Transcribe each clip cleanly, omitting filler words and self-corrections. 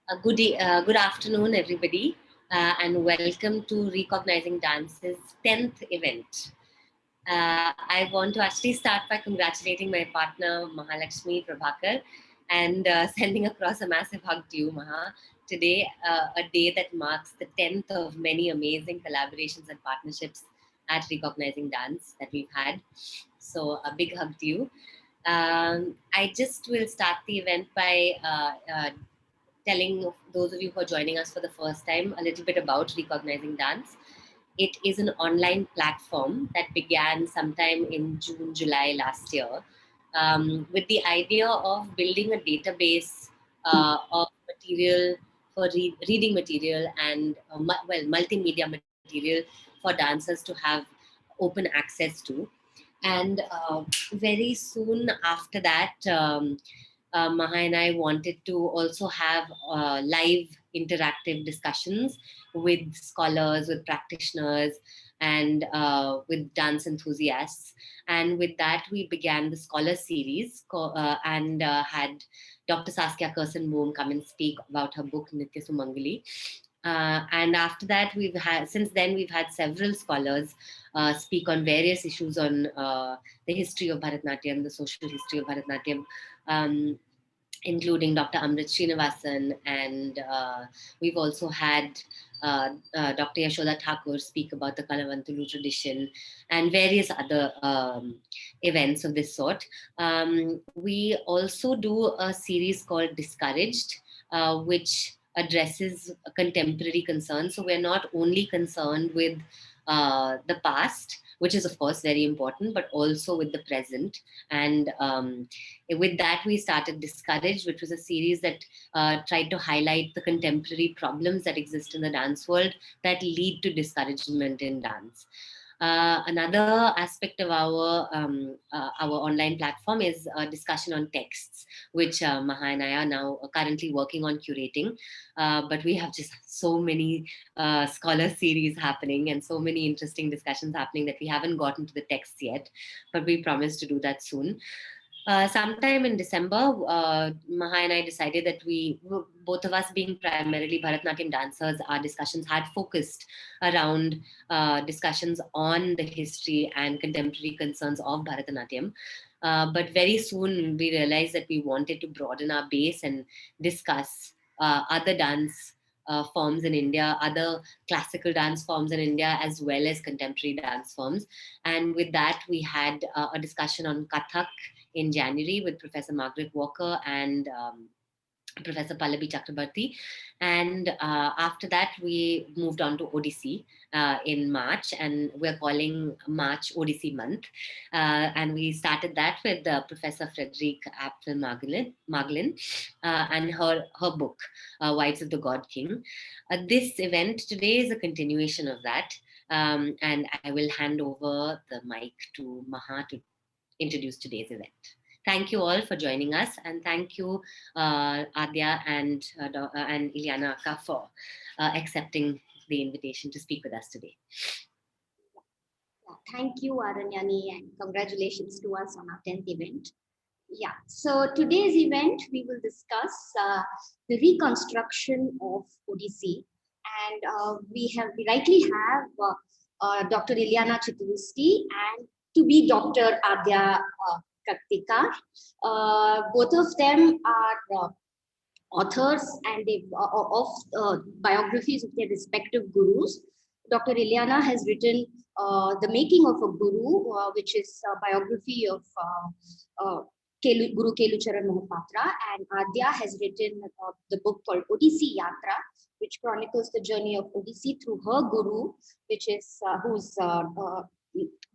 Good afternoon, everybody, and welcome to Recognizing Dance's 10th event. I want to actually start by congratulating my partner, Mahalakshmi Prabhakar, and sending across a massive hug to you, Maha. Today, a day that marks the 10th of many amazing collaborations and partnerships at Recognizing Dance that we've had. So, a big hug to you. I just will start the event by telling those of you who are joining us for the first time a little bit about Recognizing Dance. It is an online platform that began sometime in June, July last year, with the idea of building a database of material for reading material and multimedia material for dancers to have open access to. And very soon after that, Maha and I wanted to also have live interactive discussions with scholars, with practitioners, and with dance enthusiasts. And with that, we began the Scholar Series and had Dr. Saskia Kersen-Bohm come and speak about her book, Nitya Sumangali. And after that, since then we've had several scholars speak on various issues on the history of Bharatanatyam, the social history of Bharatanatyam, including Dr. Amrit Srinivasan, and we've also had Dr. Yashoda Thakur speak about the Kalavantulu tradition and various other events of this sort. We also do a series called Discouraged, which addresses contemporary concerns. So we're not only concerned with the past, which is of course very important, but also with the present. And with that, we started Discouraged, which was a series that tried to highlight the contemporary problems that exist in the dance world that lead to discouragement in dance. Another aspect of our online platform is a discussion on texts, which Maha and I are now currently working on curating. But we have just so many scholar series happening and so many interesting discussions happening that we haven't gotten to the texts yet, but we promise to do that soon. Sometime in December, Maha and I decided that both of us being primarily Bharatanatyam dancers, our discussions had focused around discussions on the history and contemporary concerns of Bharatanatyam. But very soon we realized that we wanted to broaden our base and discuss other dance forms in India, other classical dance forms in India, as well as contemporary dance forms. And with that, we had a discussion on Kathak in January with Professor Margaret Walker and Professor Pallavi Chakrabarti. And after that, we moved on to Odyssey in March, and we're calling March Odyssey Month. And we started that with Professor Frederick Apfel Maglin and her book, Wives of the God King. This event today is a continuation of that. And I will hand over the mic to Maha to introduce today's event. Thank you all for joining us, and thank you, Aadya and Ileana for accepting the invitation to speak with us today. Thank you, Aranyani, and congratulations to us on our 10th event. Yeah, so today's event, we will discuss the reconstruction of Odissi. And we rightly have Dr. Ileana Citaristi and to be Dr. Aadya Kaktikar. Both of them are authors and of biographies of their respective gurus. Dr. Ileana has written The Making of a Guru, which is a biography of Guru Kelucharan Mohapatra, and Aadya has written the book called Odissi Yaatra, which chronicles the journey of Odissi through her guru, which is who's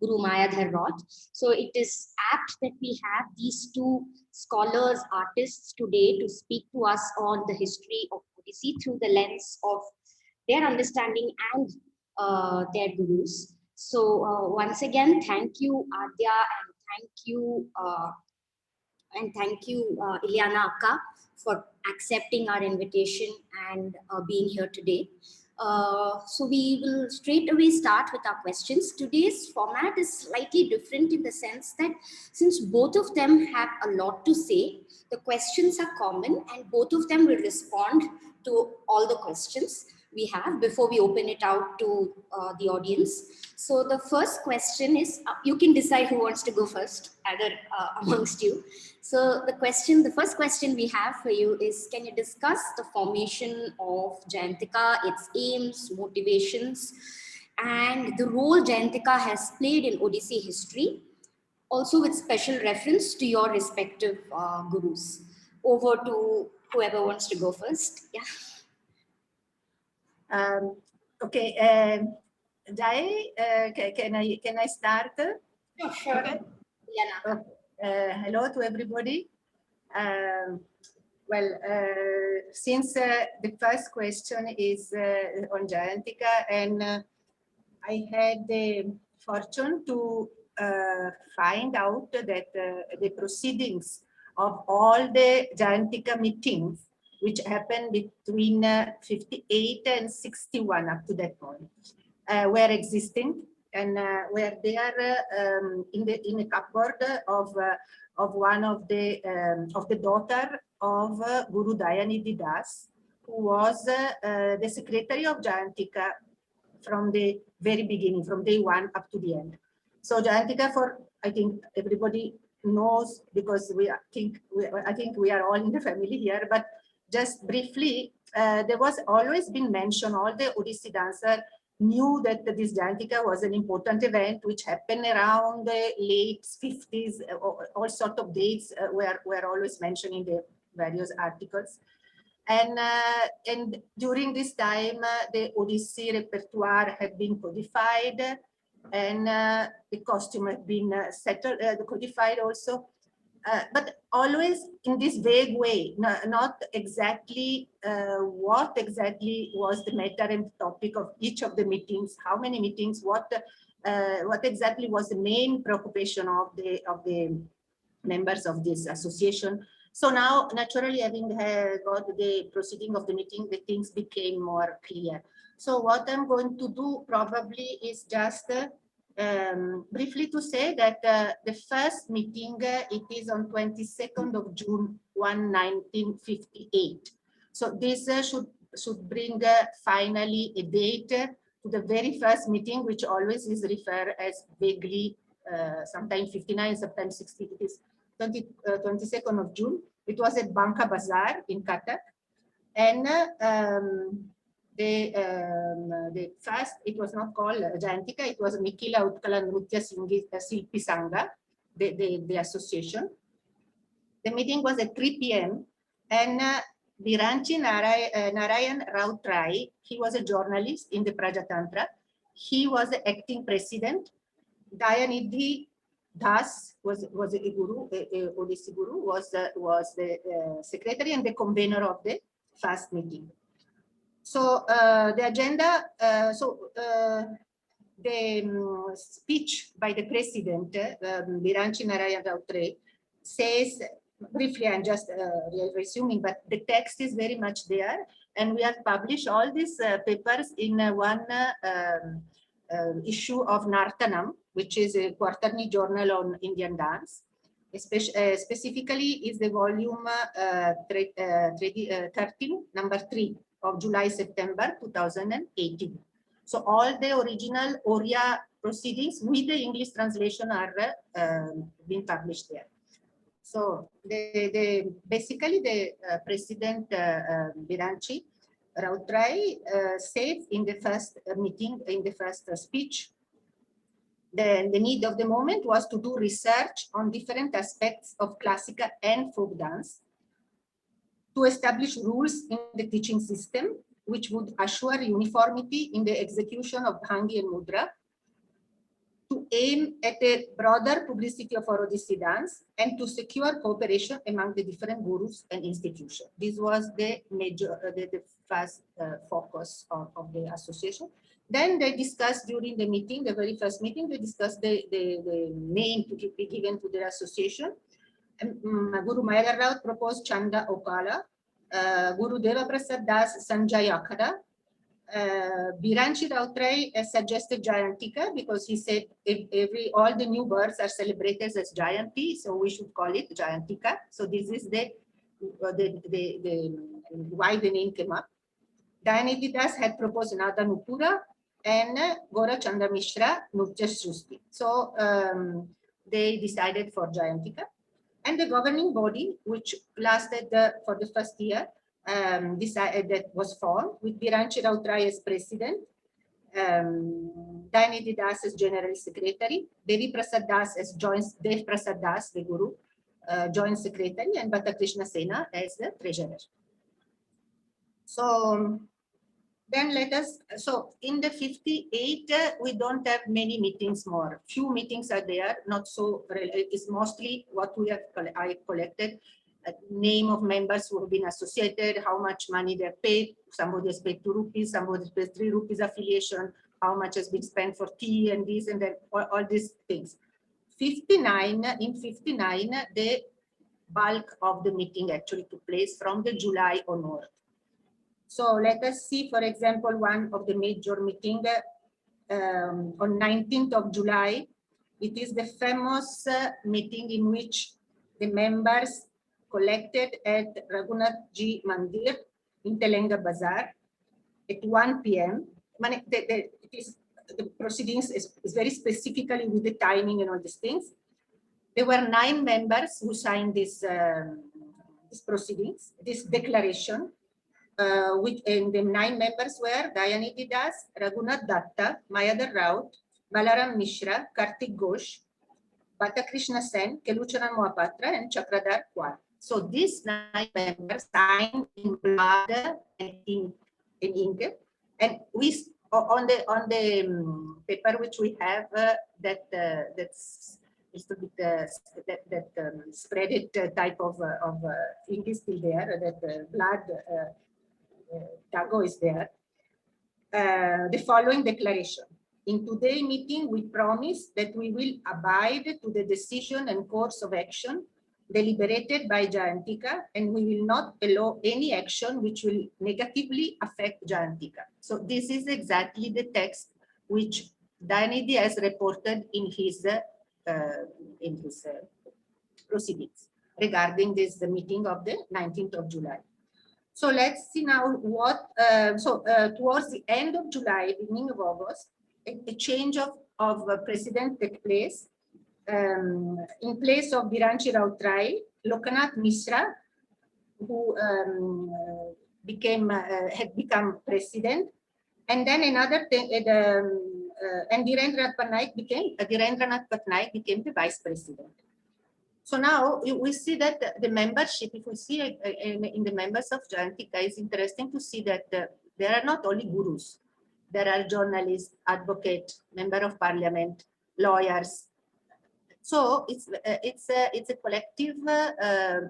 Guru Mayadhar Raut. So it is apt that we have these two scholars, artists today to speak to us on the history of Odissi through the lens of their understanding and their gurus. So once again, thank you, Aadya, and thank you, Ileana Akka, for accepting our invitation and being here today. So we will straight away start with our questions. Today's format is slightly different in the sense that since both of them have a lot to say, the questions are common and both of them will respond to all the questions we have before we open it out to the audience. So the first question is, you can decide who wants to go first, either amongst you. So the first question we have for you is, can you discuss the formation of Jayantika, its aims, motivations, and the role Jayantika has played in Odissi history, also with special reference to your respective gurus? Over to whoever wants to go first. Yeah. Okay, Jai, can I start? Oh, sure. Okay. Ileana. Hello to everybody. Well, since the first question is on Jayantika, and I had the fortune to find out that the proceedings of all the Jayantika meetings, which happened between 58 and 61 up to that point, were existing, and were there in a cupboard of one of the daughter of Guru Dayanidhi Das, who was the secretary of Jayantika from the very beginning, from day one up to the end. So Jayantika, for I think everybody knows, because I think we are all in the family here, but just briefly, there was always been mention, all the Odissi dancer knew that this Jayantika was an important event which happened around the late 50s, all sort of dates were always mentioned in the various articles. And during this time, the Odissi repertoire had been codified, and the costume had been settled, codified also. But always in this vague way, not exactly what exactly was the matter and topic of each of the meetings, how many meetings, what exactly was the main preoccupation of the members of this association. So now, naturally, having got the proceeding of the meeting, the things became more clear. So what I'm going to do probably is just briefly to say that the first meeting, it is on 22nd of June 1958. So this should bring finally a date to the very first meeting, which always is referred as vaguely, sometimes 59, sometimes 60. It is 22nd of June. It was at Banka Bazaar in Cuttack. And the first, it was not called Jayantika, it was Mikila Utkala Nrutya Silpi Sangha, the association. The meeting was at 3 p.m. and Viranchi Narayan Raut Rai, he was a journalist in the Prajatantra. He was the acting president. Dayanidhi Das was a guru, a Odissi guru, was the secretary and the convener of the first meeting. So the agenda, the speech by the president, Viranchi Narayan Rautre, says, briefly, I'm just resuming, but the text is very much there, and we have published all these papers in one issue of Nartanam, which is a quarterly journal on Indian dance. Specifically is the volume 13, number 3 of July-September 2018. So all the original Oriya proceedings with the English translation are being published there. So basically the President Viranchi Rautrai said in the first meeting, in the first speech, the need of the moment was to do research on different aspects of classical and folk dance, to establish rules in the teaching system, which would assure uniformity in the execution of Bhangi and Mudra, to aim at a broader publicity of Odissi dance, and to secure cooperation among the different gurus and institutions. This was the major, the first focus of the association. Then they discussed during the meeting, the very first meeting, they discussed the name to be given to the association. Guru Mayadhar Raut proposed Chanda Okala, Guru Deva Prasad Das Sanjay Akhada, Biranchi Rautrai suggested Jayantika because he said if all the new births are celebrated as Jayanti, so we should call it Jayantika. So this is why the name came up. Dayanidhi Das had proposed Nada Nupura and Gora Chandra Mishra Nutya Srusti. So they decided for Jayantika. And the governing body, which lasted for the first year, decided that was formed with Biranchi Rautrai as president, Dayanidhi Das as general secretary, Devi Prasad Das as Dev Prasad Das, the guru, joint secretary, and Bhatta Krishna Sena as the treasurer. So then so in the 58, we don't have many meetings more. Few meetings are there, not so, it's mostly what I collected, name of members who have been associated, how much money they're paid. Somebody has paid 2 rupees, somebody has paid 3 rupees affiliation, how much has been spent for tea and this and that, all these things. In 59, the bulk of the meeting actually took place from the July onward. So let us see, for example, one of the major meeting on 19th of July. It is the famous meeting in which the members collected at Raghunath Ji Mandir in Telenga Bazaar at 1 p.m. The proceedings is very specifically with the timing and all these things. There were 9 members who signed this proceedings, this declaration. And the 9 members were Dayanidhi Das, Raghunath Datta, Mayadhar Raut, Balaram Mishra, Kartik Ghosh, Bhatta Krishna Sen, Kelucharan Mohapatra, and Chakradhar Kwar. So these 9 members signed in blood and in ink. And we on the paper which we have that's a bit spread it type of ink is still there. That blood. Tago is there. The following declaration. In today's meeting, we promise that we will abide to the decision and course of action deliberated by Jayantika, and we will not allow any action which will negatively affect Jayantika. So this is exactly the text which Dayanidhi has reported in his proceedings regarding the meeting of the 19th of July. So let's see now what, towards the end of July, beginning of August, a change of president took place. In place of Biranchi Rautrai, Lokanath Mishra, who had become president, and then another thing, and Dhirendranath Patnaik became the vice president. So now we see that the membership, if we see in the members of Jayantika, it's interesting to see that there are not only gurus, there are journalists, advocates, member of parliament, lawyers. So it's a collective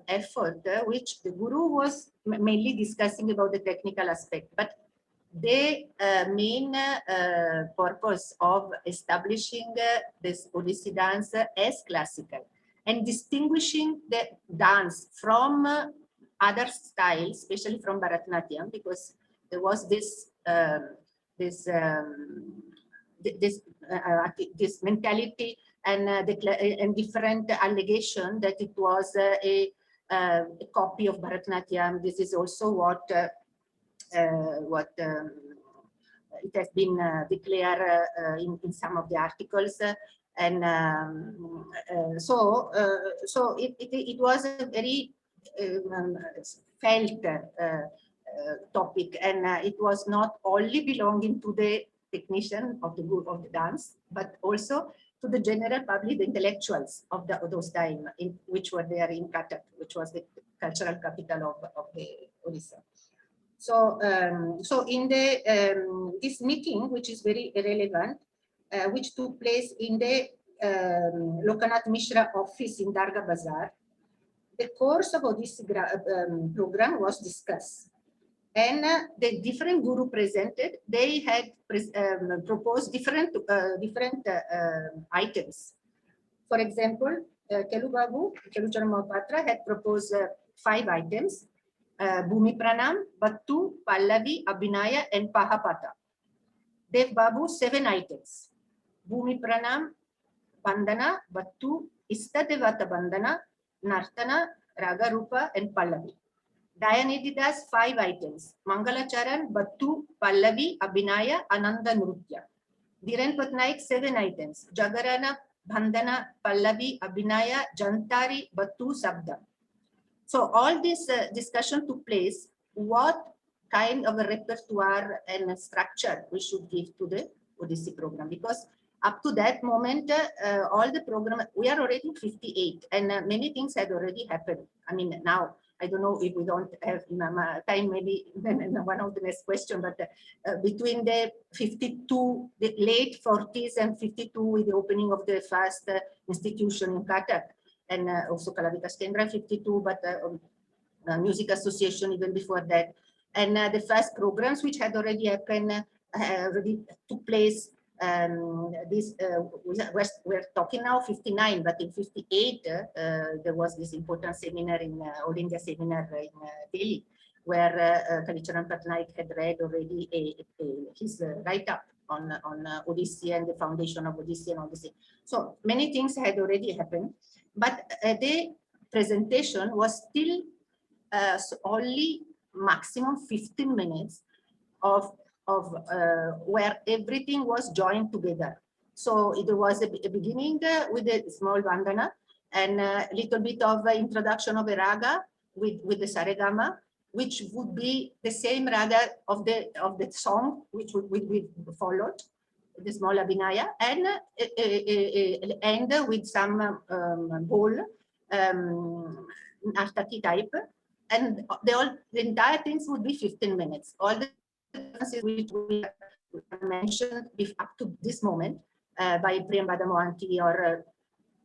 effort which the guru was mainly discussing about the technical aspect, but the main purpose of establishing this Odissi dance as classical and distinguishing the dance from other styles, especially from Bharatanatyam, because there was this mentality and different allegation that it was a copy of Bharatanatyam. This is also what it has been declared in some of the articles. And so it was a very felt topic, and it was not only belonging to the technician of the dance, but also to the general public, the intellectuals of those time, which were there in Cuttack, which was the cultural capital of the Odisha. So, so in the this meeting, which is very relevant, which took place in the Lokanath Mishra office in Darga Bazaar, the course of Odissi program was discussed. And the different guru presented, they had proposed different items. For example, Kelucharan Mohapatra had proposed 5 items. Bhumi Pranam, Battu, Pallavi, Abhinaya, and Pahapata. Dev Babu, 7 items. Bhumi Pranam, Bandana, Battu, Istadevata Bandana, Nartana, Raga Rupa, and Pallavi. Dayanidhi Das, 5 items. Mangalacharan, Battu, Pallavi, Abhinaya, Ananda Nrutya. Dhiren Patnaik, 7 items. Jagarana, Bandana, Pallavi, Abhinaya, Jantari, Battu, Sabda. So all this discussion took place, what kind of a repertoire and a structure we should give to the Odissi program, because up to that moment, all the program, we are already 58 and many things had already happened. I mean, now, I don't know if we don't have time, maybe one of the next question, but between the 52, the late 40s and 52 with the opening of the first institution in Cuttack, and also Kalavikas Kendra 52, but Music Association even before that. And the first programs which had already happened, already took place. We're talking now 59, but in 58, there was this important seminar in All India seminar in Delhi, where Kelucharan Mohapatra had read already his write-up on Odissi and the foundation of Odissi and Odyssey. So many things had already happened, but the presentation was still only maximum 15 minutes of where everything was joined together. So it was a beginning with a small vandana and a little bit of introduction of a raga with the saregama, which would be the same raga of the song which we followed, the small abhinaya, and end with some whole nartaki type, and the entire things would be 15 minutes. All the differences which we mentioned up to this moment by Priyambada Mohanty or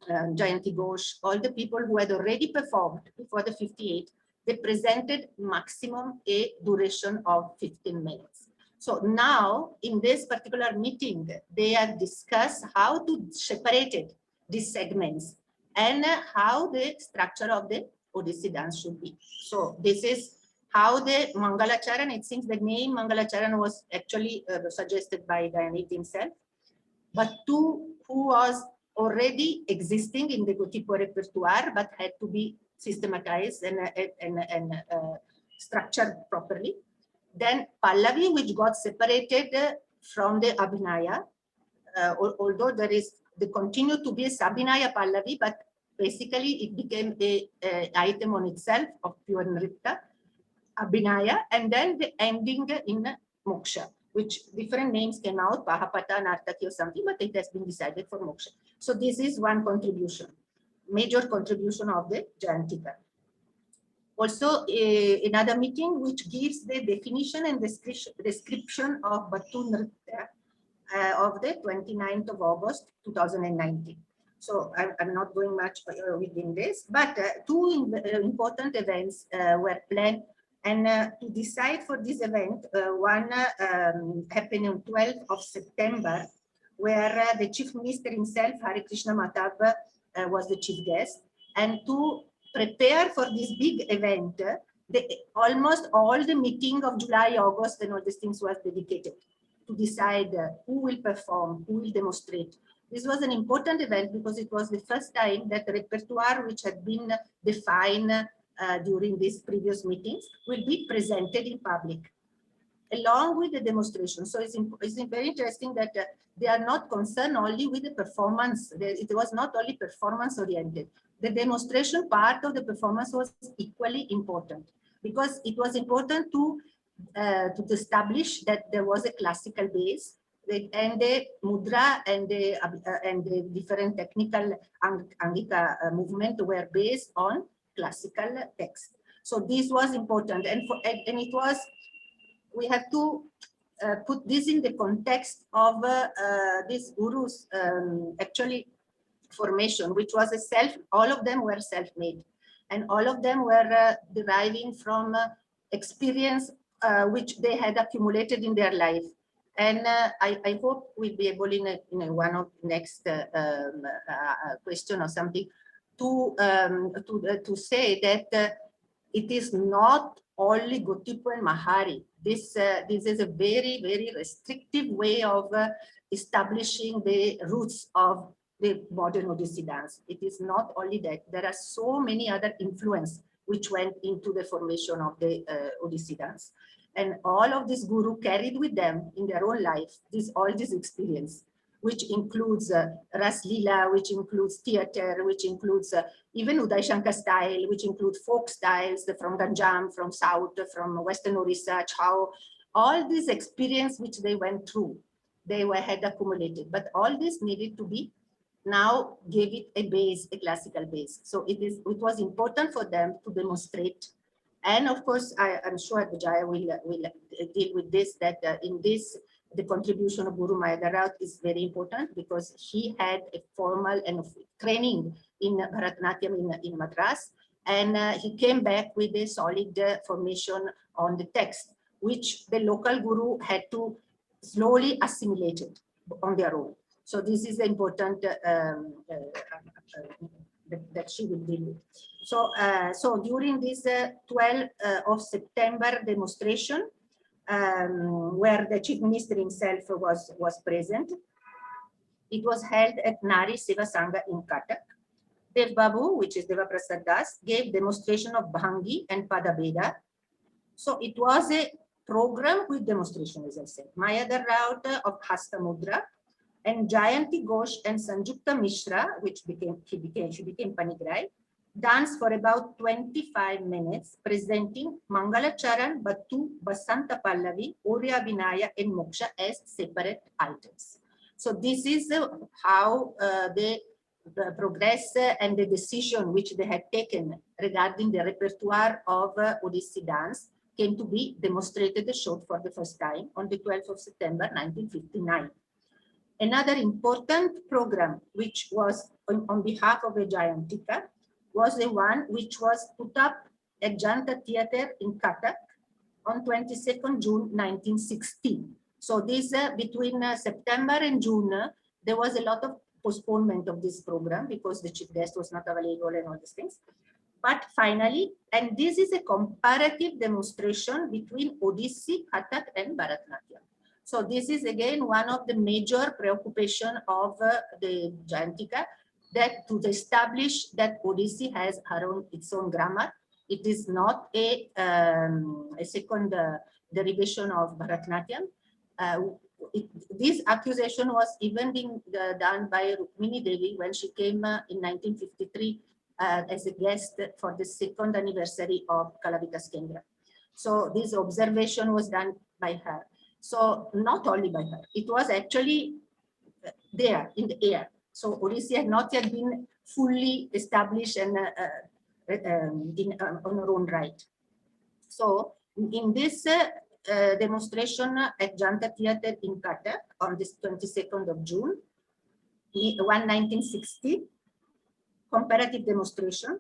Jayanti Ghosh, all the people who had already performed before the 58, they presented maximum a duration of 15 minutes. So now in this particular meeting, they have discussed how to separate these segments and how the structure of the Odissi dance should be. So this is how the Mangalacharan, it seems the name Mangalacharan was actually suggested by Dayanit himself, but who was already existing in the Gotipo repertoire, but had to be systematized and structured properly. Then Pallavi, which got separated from the Abhinaya, although there continued to be a Sabhinaya Pallavi, but basically it became a item on itself of pure Nritta, Abhinaya, and then the ending in Moksha, which different names came out, Pahapata, Nartaki or something, but it has been decided for Moksha. So this is one contribution, major contribution of the Jayantika. Also, another meeting which gives the definition and description of Battu Nritta of the 29th of August 2019. So I'm not going much within this, but two important events were planned. And to decide for this event, one happened on 12th of September, where the Chief Minister himself, Hari Krishna Matab, was the chief guest. And to prepare for this big event, almost all the meeting of July, August, and all these things was dedicated to decide who will perform, who will demonstrate. This was an important event because it was the first time that the repertoire which had been defined during these previous meetings will be presented in public, along with the demonstration. So it's very interesting that they are not concerned only with the performance. It was not only performance oriented. The demonstration part of the performance was equally important because it was important to establish that there was a classical base and the mudra and the different technical Angika movement were based on classical text. So this was important, and it was, we have to put this in the context of this Guru's actually formation, which was all of them were self-made, and all of them were deriving from experience which they had accumulated in their life. And I hope we'll be able in one of the next question or something to say that it is not only Gotipu and Mahari. This is a very, very restrictive way of establishing the roots of the modern Odissi dance. It is not only that, there are so many other influences which went into the formation of the Odissi dance. And all of this guru carried with them in their own life, all this experience, which includes Ras Leela, which includes theater, which includes even Uday Shankar style, which includes folk styles from Ganjam, from South, from Western Orissa, Chao, all this experience which they went through, had accumulated. But all this needed to be now gave it a base, a classical base. So it was important for them to demonstrate. And of course, I'm sure Vijaya will deal with this, that in this, the contribution of Guru Mayadhar Raut is very important because he had a formal and training in Bharatanatyam in Madras. And he came back with a solid formation on the text, which the local guru had to slowly assimilate it on their own. So this is important that she will deal with. So, so during this 12th of September demonstration, where the chief minister himself was present, it was held at Nari Seva Sangha in Cuttack. Dev Babu, which is Deva Prasad Das, gave demonstration of Bhangi and Padabeda. So it was a program with demonstration, as I said. Mayadhar Raut of Hasta Mudra, and Jayanti Ghosh and Sanjukta Mishra, she became Panigrai, danced for about 25 minutes, presenting Mangala Charan, Battu, Basanta Pallavi, Orya Vinaya, and Moksha as separate items. So this is how the progress and the decision which they had taken regarding the repertoire of Odissi dance came to be demonstrated and showed for the first time on the 12th of September 1959. Another important program, which was on behalf of the Jayantika, was the one which was put up at Janta Theatre in Cuttack on 22nd June 1960. So this between September and June, there was a lot of postponement of this program because the chief guest was not available and all these things. But finally, and this is a comparative demonstration between Odissi, Kathak, and Bharatanatyam. So this is again one of the major preoccupation of the Jayantika, that to establish that Odissi has its own grammar. It is not a second derivation of Bharatanatyam. This accusation was even being done by Rukmini Devi when she came in 1953 as a guest for the second anniversary of Kalavikas Kendra. So this observation was done by her. So not only by her, it was actually there in the air. So Odissi had not yet been fully established and on her own right. So in this demonstration at Janta Theatre in Cuttack on this 22nd of June, 1960, comparative demonstration.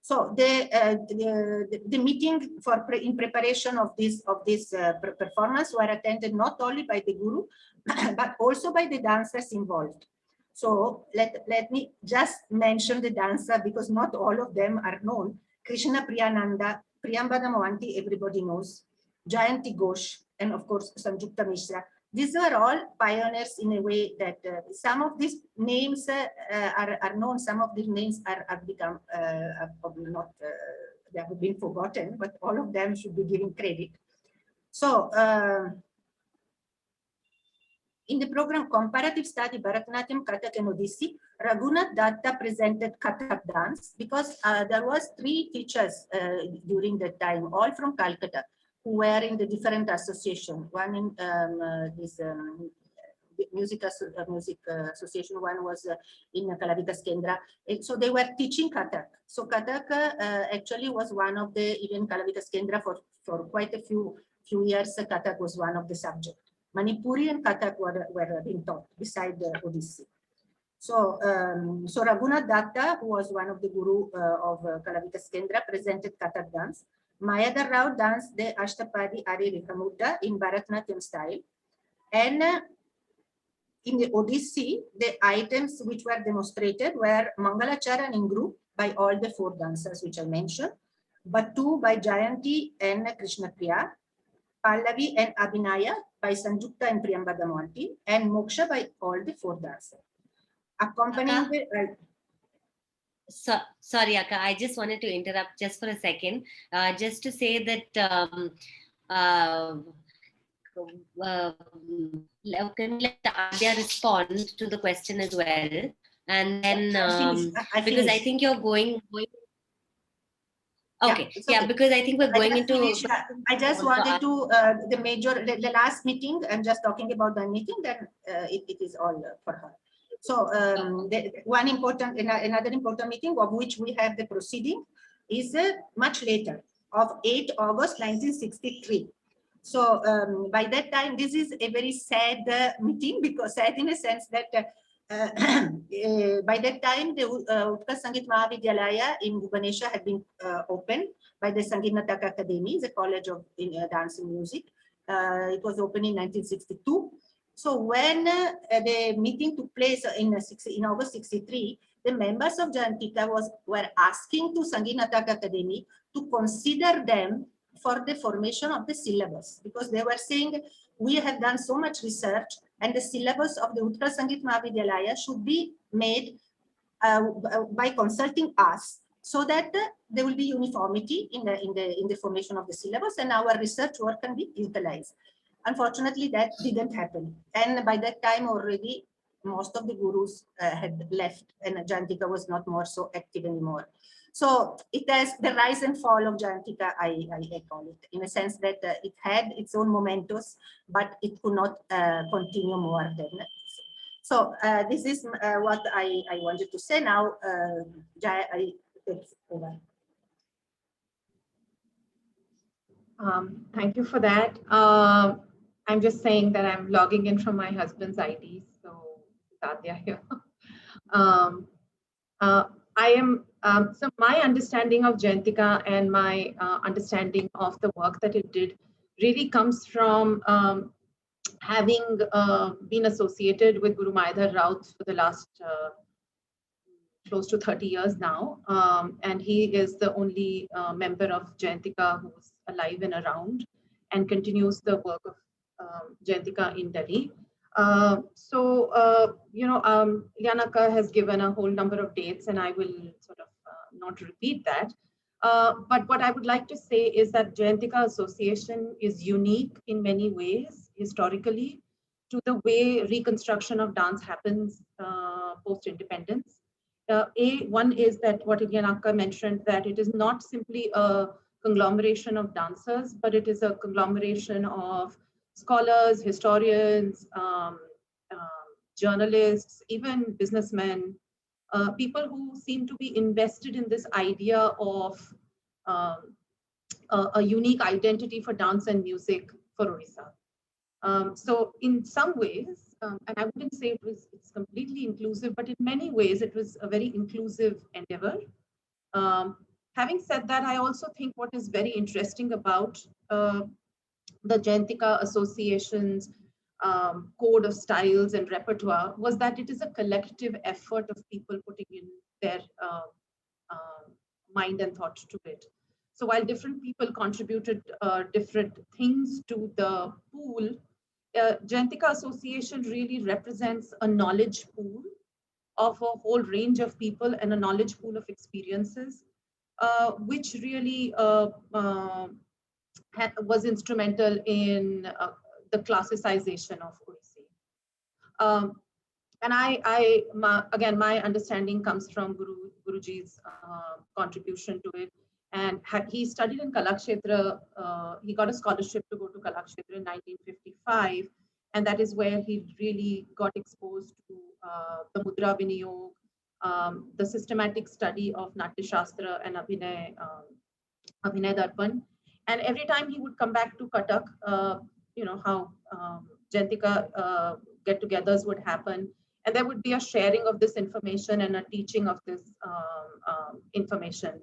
So the meeting in preparation of this performance were attended not only by the guru, but also by the dancers involved. So let me just mention the dancer because not all of them are known. Krishna Priyananda, Priyambada Mohanty, everybody knows, Jayanti Ghosh, and of course Sanjukta Mishra. These were all pioneers in a way that some of these names are known, some of these names have become not, they have been forgotten, but all of them should be given credit. So in the program Comparative Study Bharatanatyam, Kathak and Odissi, Raghunath Datta presented Kathak dance because there was 3 teachers during that time, all from Calcutta, who were in the different association. One in this music association, one was in Kalavikas Kendra. So they were teaching Kathak. So Kathak actually was one of the, even Kalavikas Kendra for quite a few years, Kathak was one of the subjects. Manipuri and Kathak were being taught beside the Odissi. So, so Raghunath Datta, who was one of the guru of Kalavikas Kendra, presented Kathak dance. Mayadhar Raut danced the Ashtapadi Ari Rekhamudra in Bharatanatyam style. And in the Odissi, the items which were demonstrated were Mangalacharan in group, by all the four dancers which I mentioned, but two by Jayanti and Krishna Priya, Pallavi and Abhinaya by Sanjukta and Priyambadamonti, and Moksha by all the four dancers. Accompanying the Sorry, Akka, I just wanted to interrupt just for a second, just to say that can we let Aadya respond to the question as well, and then because I think you're going. Okay, yeah, because I think we're going into. I just wanted to the last meeting. I'm just talking about the meeting. Then it is all for her. So another important meeting of which we have the proceeding is much later, of 8 August 1963. So by that time, this is a very sad meeting, because sad in a sense that by that time the Utkal Sangeet Mahavidyalaya in Bhubaneswar had been opened by the Sangeet Natak Academy, the College of Dance and Music. It was opened in 1962. So when the meeting took place in August 63, the members of Jayantika were asking to Sangeet Natak Academy to consider them for the formation of the syllabus, because they were saying, we have done so much research and the syllabus of the Utkal Sangeet Mahavidyalaya should be made by consulting us, so that there will be uniformity in the formation of the syllabus and our research work can be utilized. Unfortunately, that didn't happen. And by that time already, most of the gurus had left and Jayantika was not more so active anymore. So it has the rise and fall of Jayantika, I call it, in a sense that it had its own mementos, but it could not continue more than that. So this is what I wanted to say. Now, Jaya, I take over. Thank you for that. I'm just saying that I'm logging in from my husband's ID, so Aadya here. I am, so my understanding of Jayantika and my understanding of the work that it did really comes from having been associated with Guru Mayadhar Raut for the last close to 30 years now. And he is the only member of Jayantika who's alive and around and continues the work of Jayantika in Delhi. Ileana has given a whole number of dates and I will sort of not repeat that. But what I would like to say is that Jayantika Association is unique in many ways historically to the way reconstruction of dance happens post-independence. One is that what Ileana mentioned, that it is not simply a conglomeration of dancers, but it is a conglomeration of scholars, historians, journalists, even businessmen, people who seem to be invested in this idea of a unique identity for dance and music for Odisha. So in some ways, and I wouldn't say it's completely inclusive, but in many ways it was a very inclusive endeavor. Having said that, I also think what is very interesting about the Jayantika Association's code of styles and repertoire was that it is a collective effort of people putting in their mind and thought to it. So while different people contributed different things to the pool, Jayantika Association really represents a knowledge pool of a whole range of people and a knowledge pool of experiences, which really was instrumental in the classicization of Odissi. And again, my understanding comes from Guruji's contribution to it. And he studied in Kalakshetra. He got a scholarship to go to Kalakshetra in 1955. And that is where he really got exposed to the Mudra Vinayog, the systematic study of Natya Shastra and Abhinay Darpan. And every time he would come back to Cuttack, how Jayantika get-togethers would happen. And there would be a sharing of this information and a teaching of this information.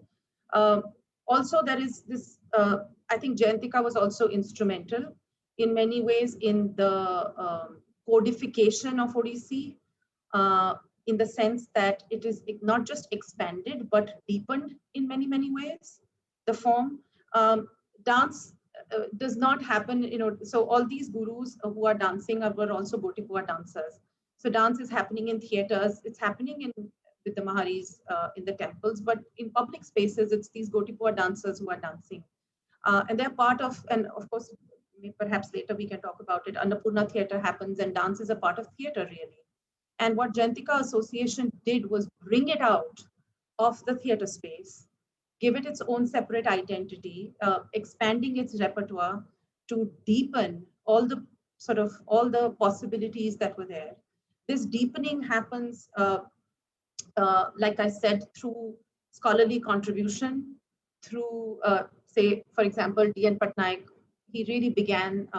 Also, there is this, I think Jayantika was also instrumental in many ways in the codification of Odissi. in the sense that it is not just expanded, but deepened in many, many ways. The form, dance does not happen, so all these gurus who are dancing were also Gotipua dancers. So dance is happening in theaters, it's happening with the Maharis in the temples, but in public spaces, it's these Gotipua dancers who are dancing. And they're part of, and of course, perhaps later we can talk about it, Annapurna theater happens and dance is a part of theater really. And what Jantika Association did was bring it out of the theater space, give it its own separate identity, expanding its repertoire to deepen all the possibilities that were there. This deepening happens, like I said, through scholarly contribution, through, say, for example, D.N. Patnaik. He really began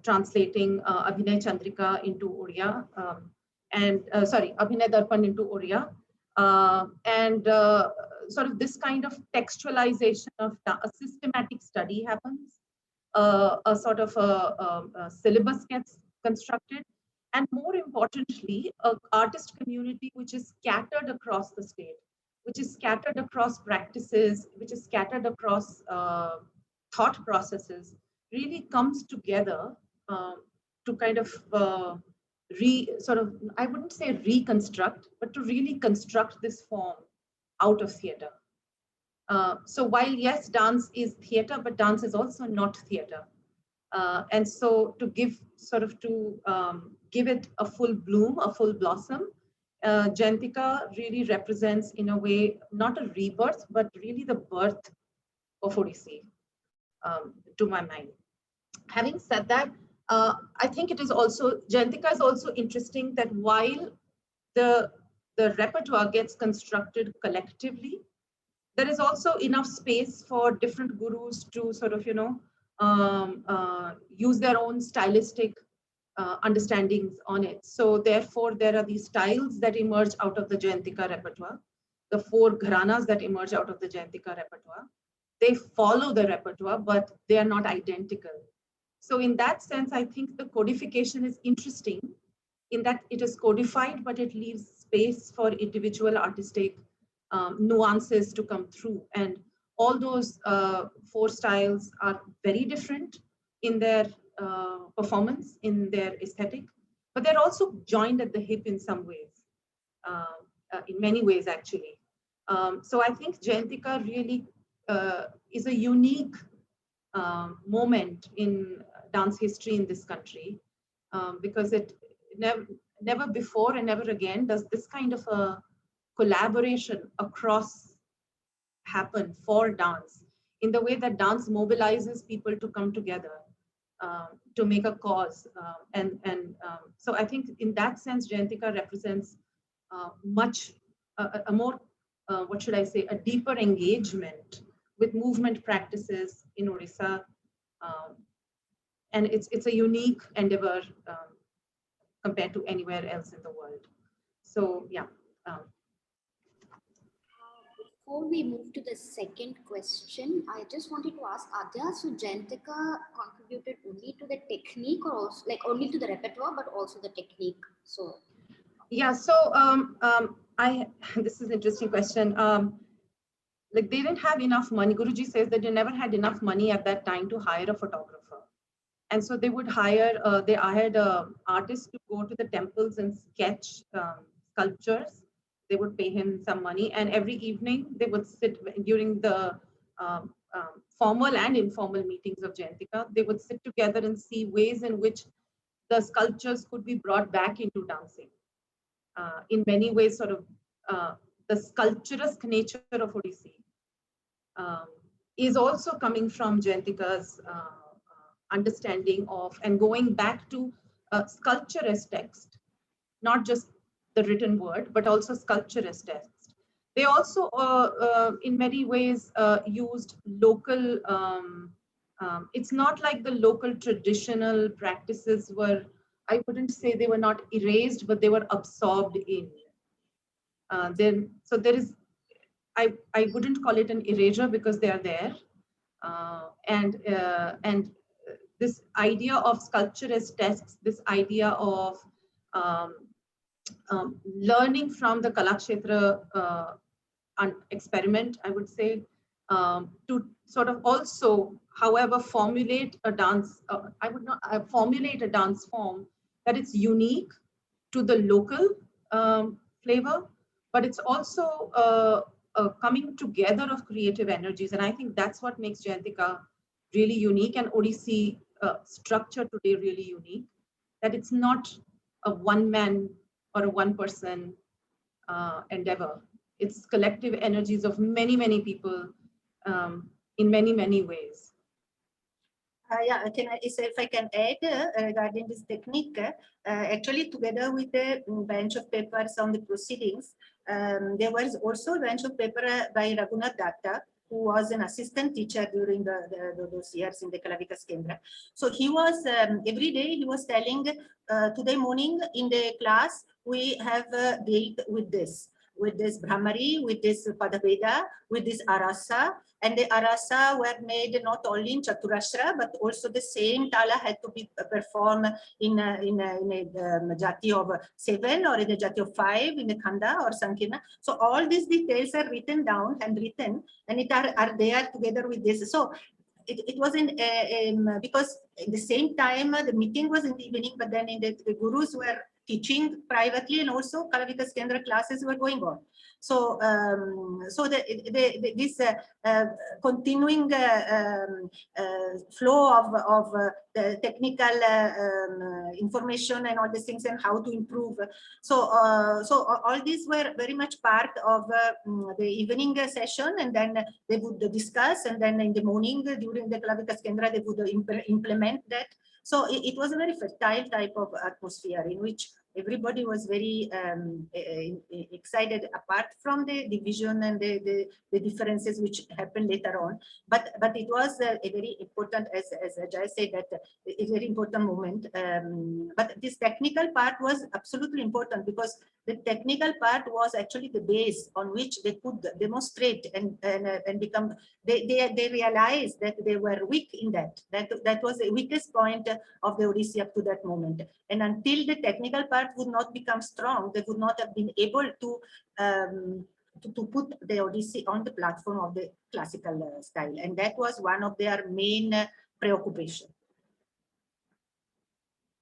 translating Abhinay Chandrika into Odia, Abhinay Darpan into Odia. And sort of this kind of textualization of a systematic study happens, a sort of a syllabus gets constructed, and more importantly, an artist community which is scattered across the state, which is scattered across practices, which is scattered across thought processes, really comes together to kind of I wouldn't say reconstruct, but to really construct this form out of theater. So while yes, dance is theater, but dance is also not theater. And so to give it a full bloom, a full blossom, Jayantika really represents in a way, not a rebirth, but really the birth of Odissi, to my mind. Having said that, I think it is also, Jayantika is also interesting that while the repertoire gets constructed collectively, there is also enough space for different gurus to sort of, use their own stylistic understandings on it. So therefore, there are these styles that emerge out of the Jayantika repertoire, the 4 gharanas that emerge out of the Jayantika repertoire. They follow the repertoire, but they are not identical. So in that sense, I think the codification is interesting in that it is codified, but it leaves space for individual artistic nuances to come through. And all those 4 styles are very different in their performance, in their aesthetic, but they're also joined at the hip in some ways, in many ways actually. So I think Jayantika really is a unique moment in dance history in this country, because it never before and never again does this kind of a collaboration across happen for dance in the way that dance mobilizes people to come together to make a cause. So I think in that sense, Jayantika represents a more, what should I say, a deeper engagement with movement practices in Odisha. And it's a unique endeavor compared to anywhere else in the world. So yeah. Before we move to the second question, I just wanted to ask Aadya, so Jayantika contributed only to the technique, or also like only to the repertoire, but also the technique? So yeah, so this is an interesting question. Like they didn't have enough money. Guruji says that they never had enough money at that time to hire a photographer. And so they would hire, they hired artists to go to the temples and sketch sculptures. They would pay him some money, and every evening they would sit during the formal and informal meetings of Jayantika. They would sit together and see ways in which the sculptures could be brought back into dancing. In many ways, sort of the sculpturesque nature of Odissi is also coming from Jayantika's understanding of and going back to sculpture as text, not just the written word, but also sculpture as text. They also, in many ways, used local, it's not like the local traditional practices were, I wouldn't say they were not erased, but they were absorbed in. So there is, I wouldn't call it an erasure because they are there. And this idea of sculpture as text, this idea of learning from the Kalakshetra experiment, I would say, to sort of also, however, formulate a dance, I would not formulate a dance form that it's unique to the local flavor, but it's also a coming together of creative energies. And I think that's what makes Jayantika really unique, and Odissi structure today really unique, that it's not a one man or a one person endeavor. It's collective energies of many, many people in many, many ways. Yeah, if I can add regarding this technique, actually together with the bench of papers on the proceedings, there was also a bench of paper by Raghunath Datta, who was an assistant teacher during those years in the Kalavikas Kendra. So he was, every day he was telling, today morning in the class, we have dealt with this Brahmari, with this Padaveda, with this Arasa, and the Arasa were made not only in Chaturashra, but also the same Tala had to be performed in a jati of 7 or in a jati of 5 in the Khanda or Sankirna. So all these details are written down and written, and it are there together with this. So it was because at the same time the meeting was in the evening, but then in the gurus were teaching privately, and also Kalavikas Kendra classes were going on. So this continuing flow of the technical information and all these things and how to improve. So all these were very much part of the evening session, and then they would discuss, and then in the morning during the Kalavikas Kendra they would implement that. So it was a very fertile type of atmosphere in which everybody was very excited, apart from the division and the differences which happened later on. But it was a very important, as Jai said, that a very important moment. But this technical part was absolutely important, because the technical part was actually the base on which they could demonstrate and become. They realized that they were weak in that. That was the weakest point of the Odissi up to that moment. And until the technical part would not become strong, they would not have been able to put the Odissi on the platform of the classical style. And that was one of their main preoccupations.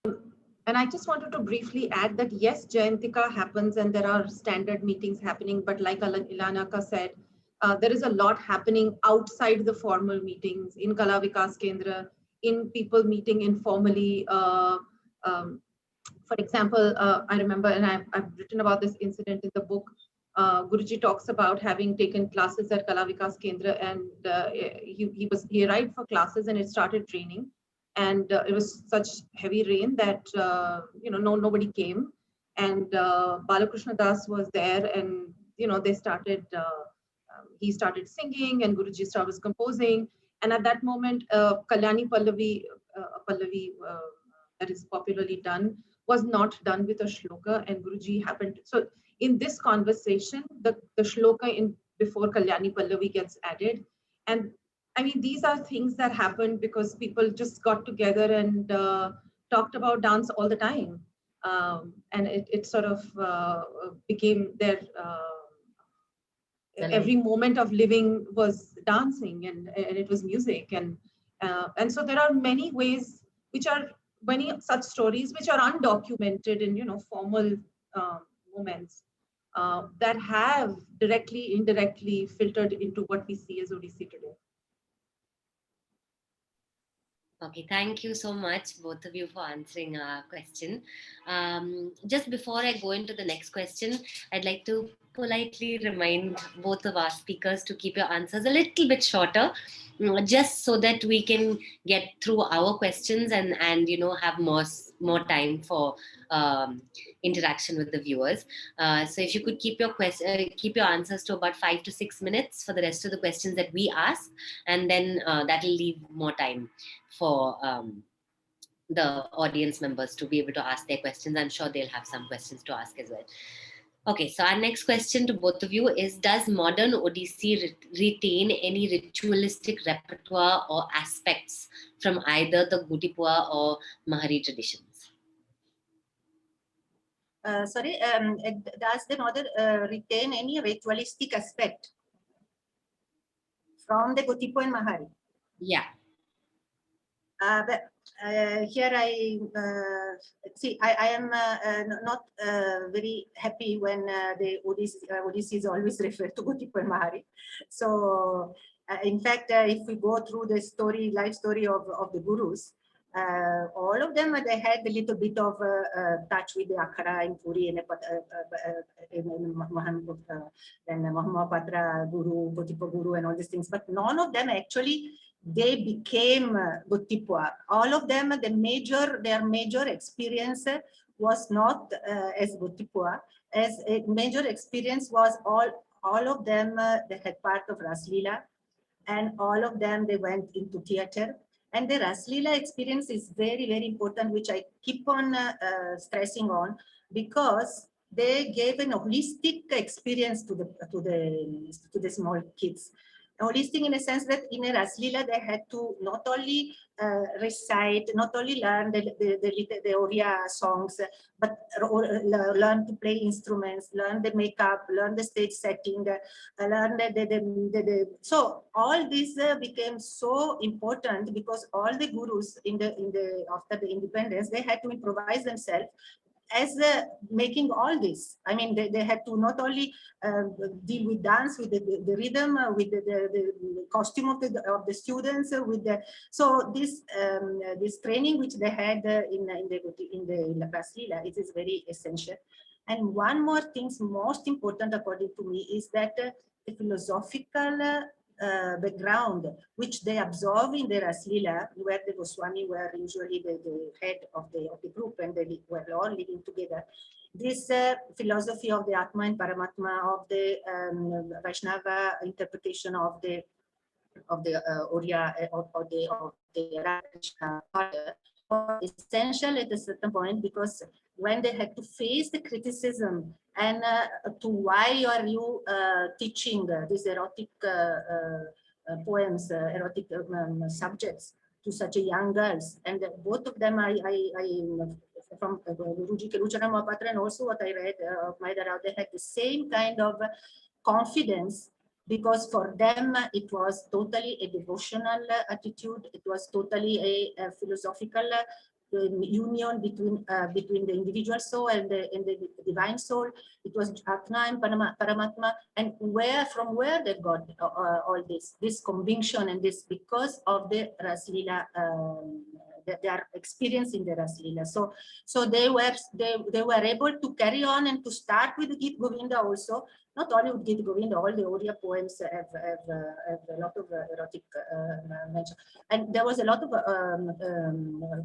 And I just wanted to briefly add that yes, Jayantika happens and there are standard meetings happening, but like Ileana said, there is a lot happening outside the formal meetings in Kala Vikas Kendra, in people meeting informally. For example, I remember, and I've written about this incident in the book, Guruji talks about having taken classes at Kala Vikas Kendra, and he arrived for classes and it started raining. And it was such heavy rain that nobody came, and Balakrishna Das was there, and they started. He started singing, and Guruji started composing. And at that moment, Kalyani Pallavi, that is popularly done, was not done with a shloka, and Guruji happened. So in this conversation, the shloka before Kalyani Pallavi gets added, and I mean, these are things that happened because people just got together and talked about dance all the time. And it sort of became their, every moment of living was dancing, and it was music. And so there are many ways, many such stories which are undocumented in, formal moments that have directly, indirectly filtered into what we see as Odissi today. Okay, thank you so much, both of you, for answering our question. Just before I go into the next question, I'd like to politely remind both of our speakers to keep your answers a little bit shorter, just so that we can get through our questions and have more time for interaction with the viewers. So if you could keep your answers to about 5 to 6 minutes for the rest of the questions that we ask, and then that'll leave more time for the audience members to be able to ask their questions. I'm sure they'll have some questions to ask as well. Okay, so our next question to both of you is, does modern Odissi retain any ritualistic repertoire or aspects from either the Gudipua or Mahari traditions? does the model retain any ritualistic aspect from the Gotipo and Mahari? Yeah. Here I see. I am not very happy when the Odysseys always refer to Gotipo and Mahari. So, in fact, if we go through the story, life story of the gurus, all of them they had a little bit of touch with the Akhara in Puri and Mohapatra Guru, Gotipo Guru, and all these things. But none of them actually they became Gotipua. All of them, their major experience was not as Gotipua. As a major experience was all of them they had part of Raslila, and all of them they went into theater. And the Raslila experience is very, very important, which I keep on stressing on, because they gave an holistic experience to the small kids. Holistic in a sense that in a Raslila they had to not only recite, not only learn the Odia songs, but learn to play instruments, learn the makeup, learn the stage setting, learn so all this became so important, because all the gurus after the independence they had to improvise themselves as making all this. I mean, they had to not only deal with dance, with the rhythm, with the costume of the students, so this training which they had in the Raslila, it is very essential. And one more thing, most important according to me, is that the philosophical background which they absorb in the Raslila, where the Goswami were usually the head of the group, and they were all living together. This philosophy of the Atma and Paramatma, of the Vaishnava interpretation of the Oriya of the Ramakrishna was essential at a certain point, because when they had to face the criticism and to why are you teaching these erotic poems, erotic subjects to such a young girls, and both of them from Guruji Kelucharan Mohapatra, and also what I read of Mayadhar Raut, they had the same kind of confidence, because for them it was totally a devotional attitude. It was totally a philosophical union between the individual soul and the divine soul. It was Atma and Paramatma, and from where they got all this conviction, and this because of the Raslila, their experience in the Raslila. So they were able to carry on and to start with the Gita Govinda also. Not only with Gita Govinda, all the Oriya poems have a lot of erotic mention. And there was a lot of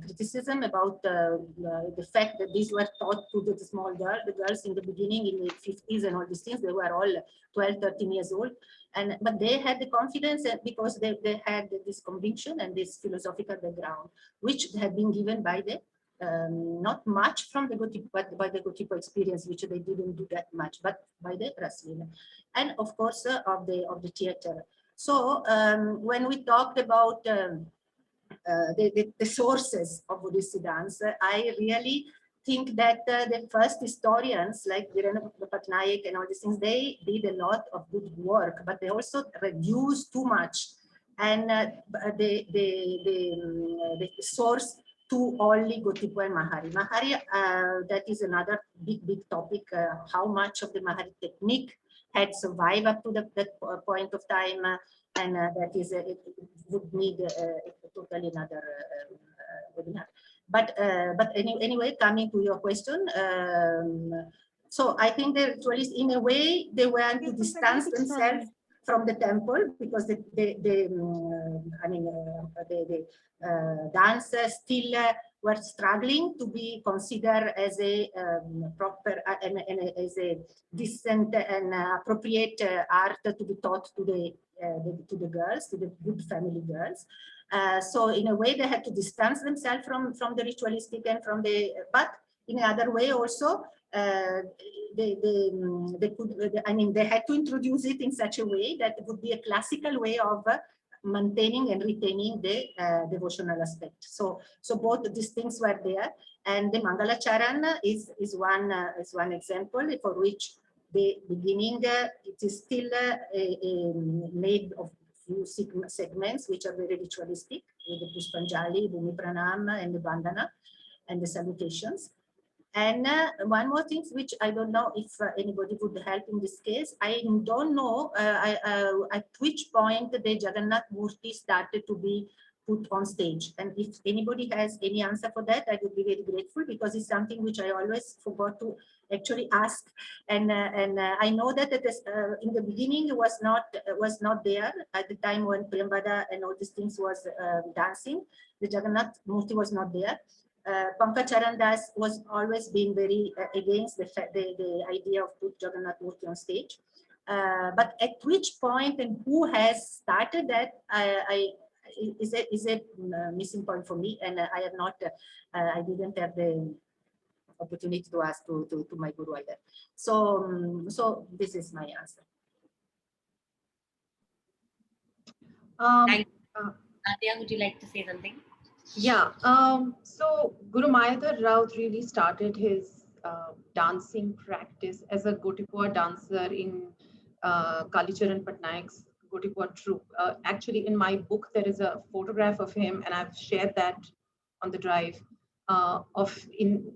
criticism about the fact that these were taught to the small girls in the beginning, in the 50s and all these things. They were all 12, 13 years old. But they had the confidence because they had this conviction and this philosophical background, which had been given by the not much from the Gotipo, but by the Gotipo experience, which they didn't do that much, but by the Raslila, and of course of the theater. So when we talked about the sources of Odissi dance, I really think that the first historians like Virendra Patnaik and all these things, they did a lot of good work, but they also reduced too much, and the source to only Gotipo and Mahari. Mahari, that is another big topic, how much of the Mahari technique had survived up to that point of time, and that is, it would need totally another webinar. But anyway, coming to your question, so I think the ritualists, in a way, they want to distance themselves from the temple, because the dancers still were struggling to be considered as a proper and as a decent and appropriate art to be taught to the girls, to the good family girls. So in a way, they had to distance themselves from the ritualistic and from the, but in another way also, they had to introduce it in such a way that it would be a classical way of maintaining and retaining the devotional aspect. So both these things were there, and the Mangalacharan is one example for which the beginning it is still made of few segments which are very ritualistic, with the Pushpanjali, Bhumi Pranam, and the Bandhana and the salutations. And one more thing, which I don't know if anybody would help in this case. I don't know at which point the Jagannath Murti started to be put on stage. And if anybody has any answer for that, I would be very grateful, because it's something which I always forgot to actually ask. And I know that in the beginning it was not there at the time when Priyambada and all these things was dancing. The Jagannath Murti was not there. Pankaj Charan Das was always being very against the idea of put Jagannath Murti on stage. But at which point and who has started that is a missing point for me, and I have not, I didn't have the opportunity to ask to my guru either. So this is my answer. Thank you. Aadya, would you like to say something? Yeah, so Guru Mayadhar Raut really started his dancing practice as a Gotipua dancer in Kelucharan Patnaik's Gotipua troupe. Actually, in my book, there is a photograph of him, and I've shared that on the drive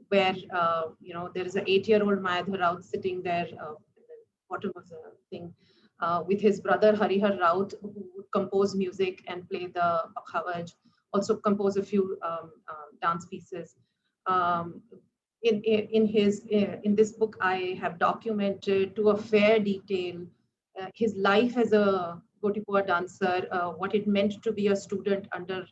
where there is an 8-year-old Mayadhar Raut sitting there, bottom of the thing, with his brother Harihar Raut, who would compose music and play the Bakhavaj. Also compose a few dance pieces. In this book, I have documented to a fair detail his life as a Gotipua dancer, what it meant to be a student under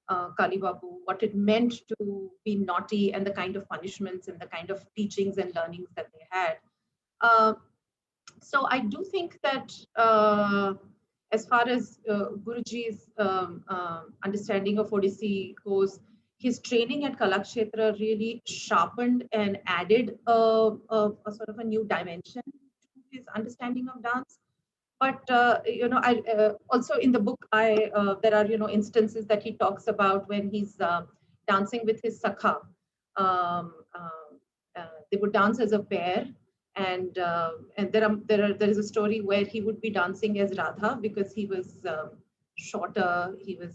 Kali Babu, what it meant to be naughty, and the kind of punishments and the kind of teachings and learnings that they had. So I do think that as far as Guruji's understanding of Odissi goes, his training at Kalakshetra really sharpened and added a sort of a new dimension to his understanding of dance. But I also in the book there are instances that he talks about when he's dancing with his sakha. They would dance as a pair. And there is a story where he would be dancing as Radha because he was shorter, he was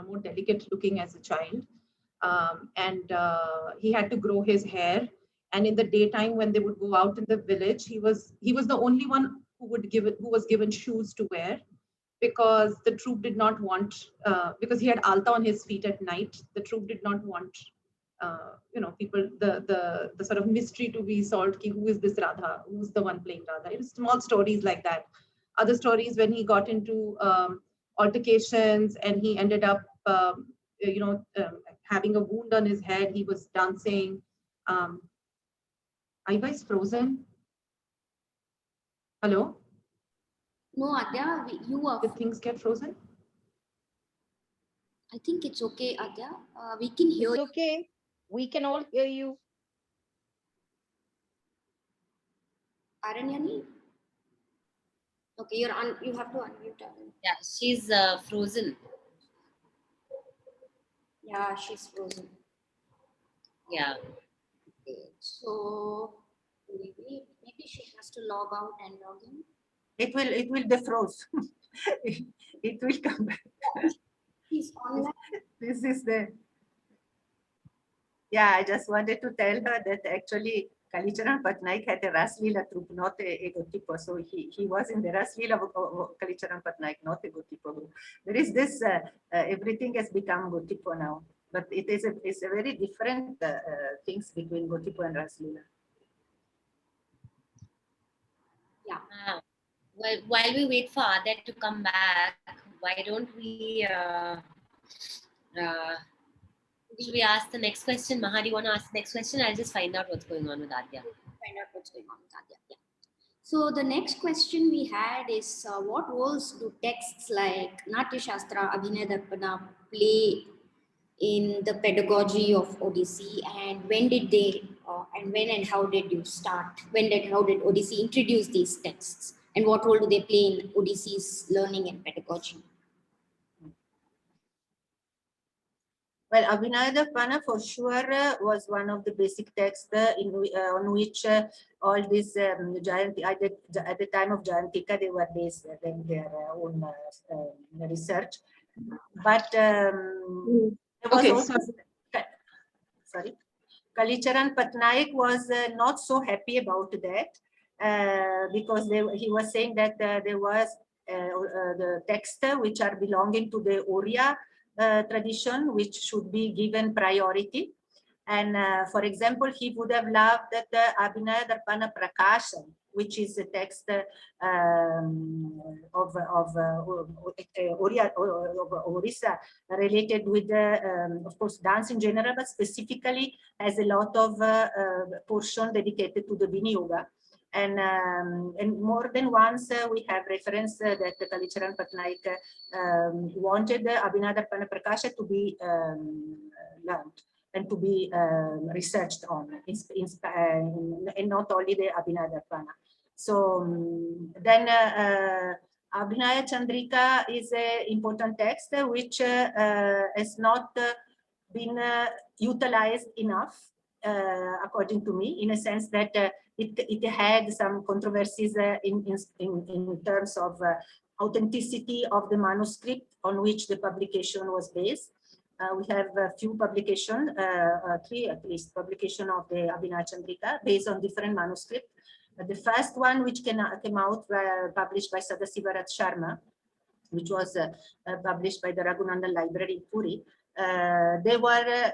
more delicate looking as a child, and he had to grow his hair. And in the daytime, when they would go out in the village, he was the only one who was given shoes to wear, because the troupe did not want because he had alta on his feet at night. The troupe did not want people, the sort of mystery to be solved, ki who is this Radha, who's the one playing Radha. It was small stories like that. Other stories when he got into altercations and he ended up having a wound on his head, he was dancing. Are you guys frozen? Hello? No, Aadya, you are. Did things get frozen? I think it's okay, Aadya. We can hear you. Okay. We can all hear you. Aranyani? Okay, you have to unmute her. Yeah, she's frozen. Yeah, she's frozen. Yeah. Okay, so maybe she has to log out and log in. It will defroze. it will come back. She's online. This is the. Yeah, I just wanted to tell her that actually Kelucharan Patnaik had a Rasleela troupe, not a Gotipa. So he was in the Rasleela of Kelucharan Patnaik, not a Gotipa. There is this, everything has become Gotipa now. But it's a very different things between Gotipa and Rasleela. Yeah. Well, while we wait for Aadya to come back, why don't we should we ask the next question? Maha, do you want to ask the next question? I'll just find out what's going on with Aadya. Find out what's going on with Aadya. Yeah. So the next question we had is, what roles do texts like Natya Shastra, Abhinaya Darpana play in the pedagogy of Odissi, and when did they, and when and how did you start? How did Odissi introduce these texts, and what role do they play in Odisse's learning and pedagogy? Well, Abhinayadapana for sure was one of the basic texts on which all these Jayanti, at the time of Jayantika, they were based in their own research. But there was Okay, also, sorry, Kelucharan Patnaik was not so happy about that because he was saying that there was the texts which are belonging to the Oriya tradition, which should be given priority. And for example, he would have loved that Abhinaya Darpana Prakashan, which is a text of Orissa related with, of course, dance in general, but specifically has a lot of portion dedicated to the Vini Yoga. And more than once we have reference that Kelucharan Patnaik wanted Abhinaya Darpana Prakasha to be learned and to be researched on, and not only the Abhinaya Darpana. So then Abhinaya Chandrika is an important text which has not been utilized enough, according to me, in a sense that it had some controversies in terms of authenticity of the manuscript on which the publication was based. We have a few publications, three at least, publication of the Abhinaya Chandrika based on different manuscripts. The first one, which came out, published by Sadasivarat Sharma, which was published by the Raghunandan Library in Puri. They were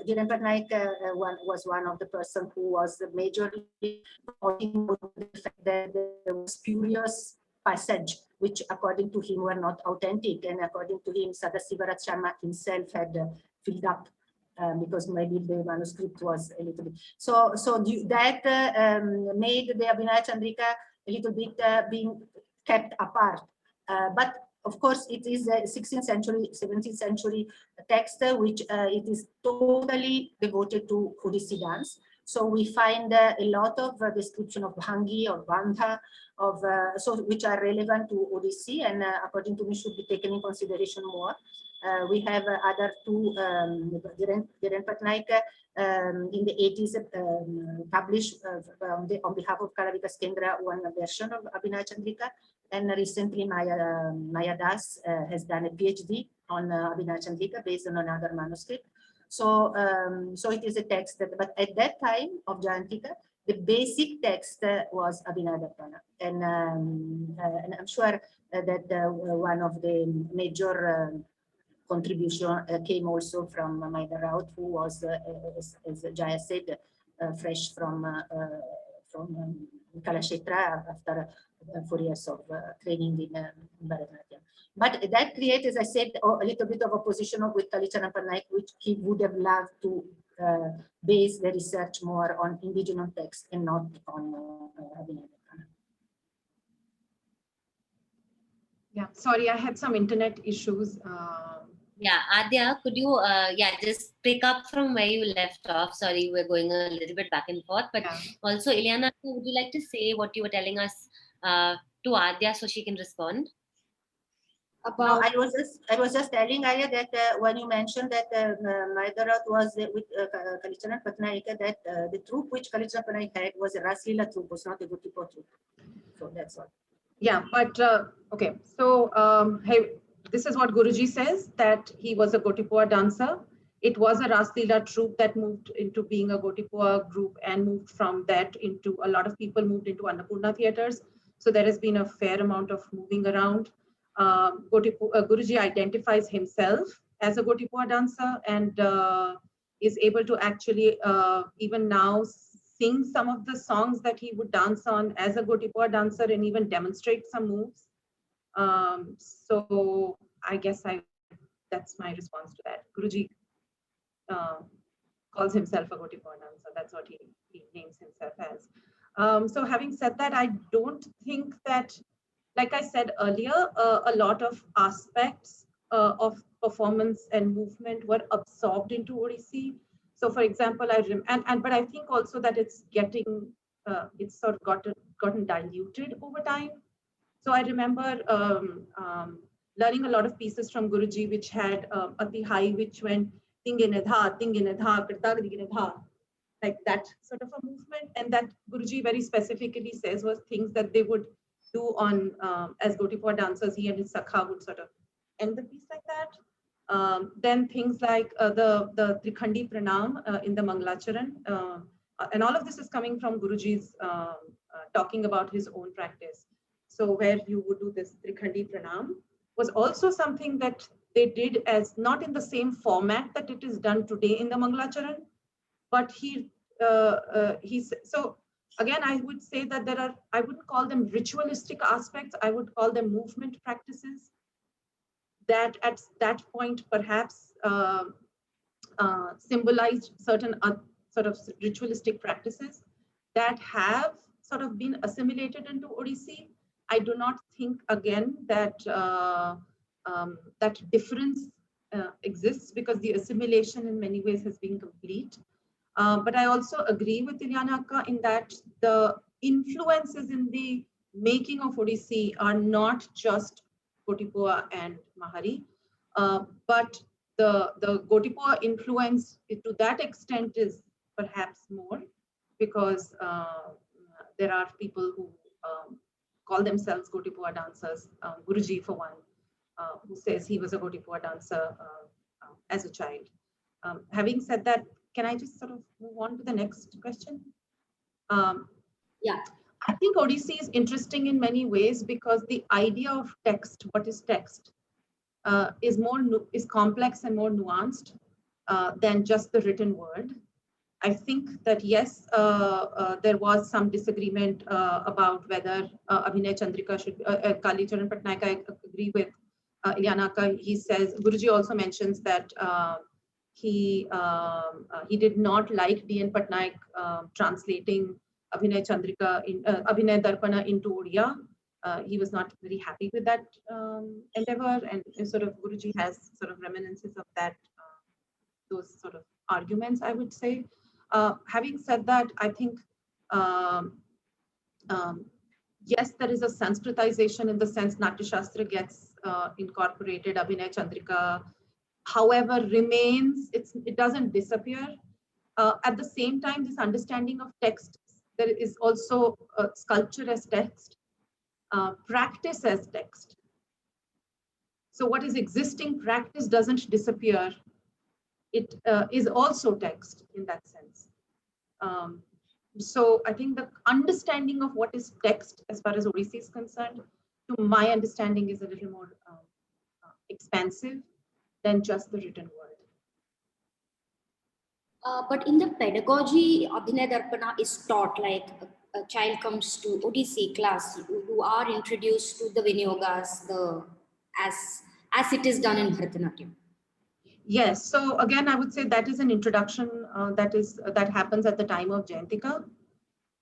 Dhiren Patnaik was one of the person who was majorly promoting the fact that there was spurious passage, which according to him were not authentic, and according to him, Sadasivarat Sharma himself had filled up because maybe the manuscript was a little bit. So that made the Abhinaya Chandrika a little bit being kept apart. But of course, it is a 16th century, 17th century text, which it is totally devoted to Odissi dance. So we find a lot of description of Bhangi or Bandha, of which are relevant to Odissi, and according to me should be taken in consideration more. We have other two, Dhiren Patnaik in the 80s published on behalf of Kala Vikas Kendra one version of Abhinaya Chandrika, and recently Maya Das has done a PhD on Abhinaya Chandrika based on another manuscript. So it is a text that, but at that time of Jayantika, the basic text was Abhinaya Darpana, and I'm sure that one of the major contribution came also from Mayadhar Raut, who was, as Jaya said, fresh from Kalakshetra after 4 years of training in Bharatanatyam. But that creates, as I said, a little bit of opposition with Kelucharan Patnaik, which he would have loved to base the research more on indigenous text and not on Abhinaya. Yeah, sorry, I had some internet issues. Yeah, Aadya, could you just pick up from where you left off? Sorry, we're going a little bit back and forth, but also Ileana, would you like to say what you were telling us to Aadya so she can respond? No, I was just telling Aadya that when you mentioned that Mayadhar Raut was with Kelucharan Patnaik, that the troupe which Kelucharan Patnaik had was a Raslila troupe, was not a Gotipo troupe. So that's all. Yeah, but okay. So hey, this is what Guruji says, that he was a Gotipua dancer. It was a Raslila troupe that moved into being a Gotipua group, and moved from that into, a lot of people moved into Annapurna theaters. So there has been a fair amount of moving around. Guruji identifies himself as a Gotipua dancer, and is able to actually even now sing some of the songs that he would dance on as a Gotipua dancer, and even demonstrate some moves. So I guess that's my response to that. Guruji calls himself a Gotipua dancer. That's what he names himself as. So having said that, I don't think that, like I said earlier, a lot of aspects of performance and movement were absorbed into Odissi. So, for example, but I think also that it's getting, it's sort of gotten diluted over time. So I remember learning a lot of pieces from Guruji, which had a tihai, which went tinginedha, kirtagadinedha, like that sort of a movement. And that Guruji very specifically says was things that they would do on, as Gotipur dancers, he and his Sakha would sort of end the piece like that. Then things like the Khandi Pranam in the Mangalacharan. And all of this is coming from Guruji's talking about his own practice. So where you would do this Trikhandi Pranam was also something that they did as not in the same format that it is done today in the Mangalacharan, but so again, I would say that there are, I wouldn't call them ritualistic aspects, I would call them movement practices that at that point perhaps symbolized certain sort of ritualistic practices that have sort of been assimilated into Odissi. I do not think again that that difference exists, because the assimilation in many ways has been complete. But I also agree with Ileana Akka in that the influences in the making of Odissi are not just Gotipua and Mahari, but the Gotipua influence to that extent is perhaps more, because there are people who call themselves Gotipua dancers. Guruji, for one, who says he was a Gotipua dancer as a child. Having said that, can I just sort of move on to the next question? Yeah. I think Odissi is interesting in many ways because the idea of text, what is text, is complex and more nuanced than just the written word. I think that yes, there was some disagreement about whether Abhinay Chandrika should, Kalicharan Patnaik, I agree with Ileana Akka. He says, Guruji also mentions that he did not like D.N. Patnaik translating Abhinay Chandrika, Abhinay Darpana into Odia. He was not very happy with that endeavor, and sort of Guruji has sort of reminiscences of that, those sort of arguments, I would say. Having said that, I think, yes, there is a Sanskritization in the sense Natya Shastra gets incorporated, Abhinay Chandrika, however, remains, it doesn't disappear. At the same time, this understanding of text, there is also sculpture as text, practice as text. So what is existing practice doesn't disappear. It is also text in that sense. So I think the understanding of what is text as far as Odissi is concerned, to my understanding, is a little more expansive than just the written word. But in the pedagogy, Abhinay Darpana is taught, like a child comes to Odissi class, you are introduced to the Vinyogas, as it is done in Bharatanatyam. Yes, so again, I would say that is an introduction that happens at the time of Jayantika.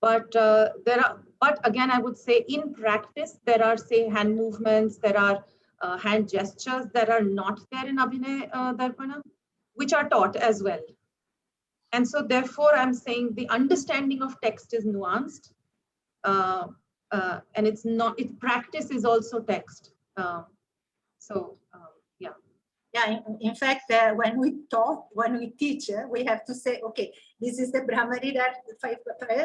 But but again, I would say in practice, there are, say, hand movements, there are hand gestures that are not there in Abhinay Darpana, which are taught as well. And so therefore, I'm saying the understanding of text is nuanced, and it's not, its practice is also text. Yeah. Yeah, in fact, when we teach, we have to say, okay, this is the Brahmari that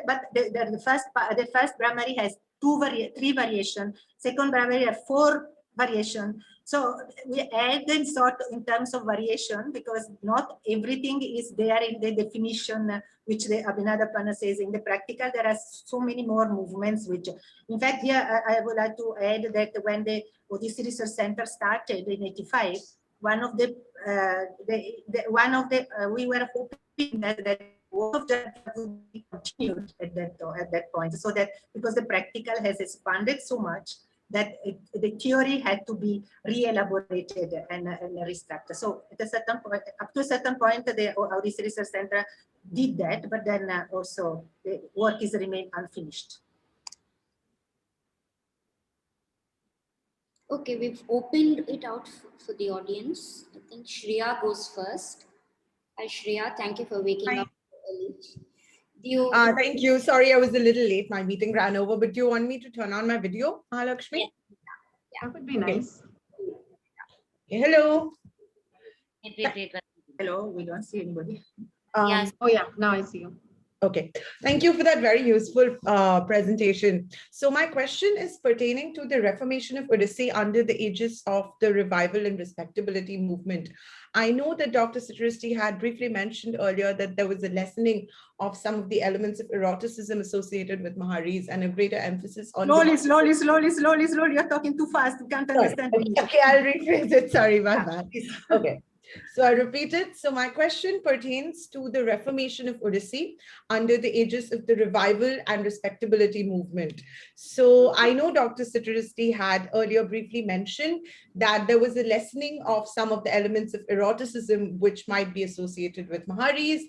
but the first Brahmari has three variation, second Brahmari has 4 variation. So we add and sort in terms of variation, because not everything is there in the definition which the Abhinay Darpana says. In the practical, there are so many more movements, which, in fact, here I would like to add that when the Odissi Research Center started in '85, we were hoping that all of that would be continued at that point, so that, because the practical has expanded so much that the theory had to be re-elaborated and restructured. So at a certain point, up to a certain point, the Odissi Research Center did that, but then also the work is remained unfinished. Okay, we've opened it out for the audience. I think Shreya goes first. Hi, Shreya. Thank you for waking up early. Thank you. Sorry, I was a little late. My meeting ran over, but do you want me to turn on my video, Mahalakshmi? Yeah. That would be nice. Hello. Wait. Hello, we don't see anybody. Yes. Oh yeah, now I see you. Okay, thank you for that very useful presentation. So my question is pertaining to the reformation of Odyssey under the aegis of the revival and respectability movement. I know that Dr. Citaristi had briefly mentioned earlier that there was a lessening of some of the elements of eroticism associated with Maharis and a greater emphasis on Slowly. You're talking too fast. You can't understand me. Okay, I'll rephrase it. Sorry, my bad. Okay. So I repeat it. So my question pertains to the reformation of Odyssey under the aegis of the revival and respectability movement. So I know Dr. Citaristi had earlier briefly mentioned that there was a lessening of some of the elements of eroticism which might be associated with Maharis,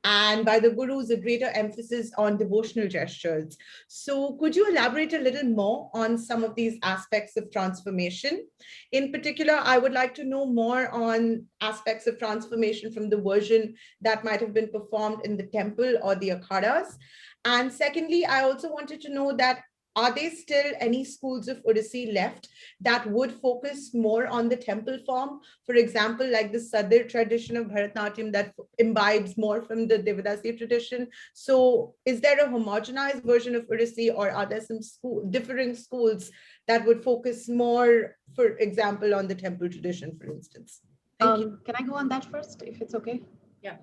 and by the Gurus, a greater emphasis on devotional gestures. So could you elaborate a little more on some of these aspects of transformation? In particular, I would like to know more on aspects of transformation from the version that might have been performed in the temple or the akhadas. And secondly, I also wanted to know that are there still any schools of Odissi left that would focus more on the temple form? For example, like the Sadr tradition of Bharatanatyam that imbibes more from the Devadasi tradition. So is there a homogenized version of Odissi, or are there some differing schools that would focus more, for example, on the temple tradition, for instance? Thank you. Can I go on that first, if it's okay? Yeah.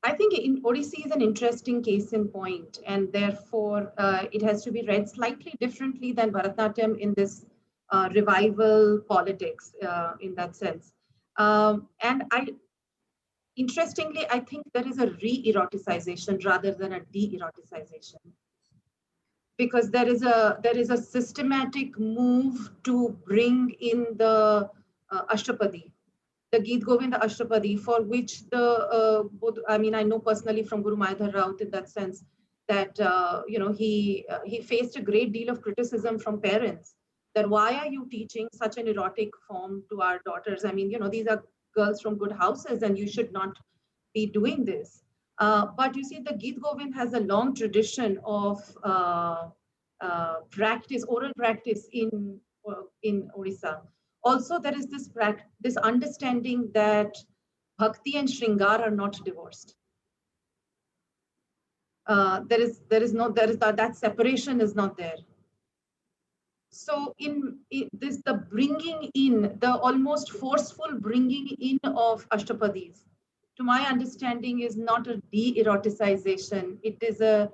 I think in Odissi is an interesting case in point, and therefore it has to be read slightly differently than Bharatanatyam in this revival politics in that sense. Interestingly, I think there is a re-eroticization rather than a de-eroticization, because there is a systematic move to bring in the Ashtapadi, the Geet Govinda Ashtapadi, for which I know personally from Guru Mayadhar Raut in that sense that he faced a great deal of criticism from parents that why are you teaching such an erotic form to our daughters? I mean, these are girls from good houses and you should not be doing this. But you see, the Geet Govind has a long tradition of oral practice in Odisha. Also, there is this understanding that bhakti and shringar are not divorced. That separation is not there. So the bringing in, the almost forceful bringing in of Ashtapadis, to my understanding, is not a de-eroticization. It is a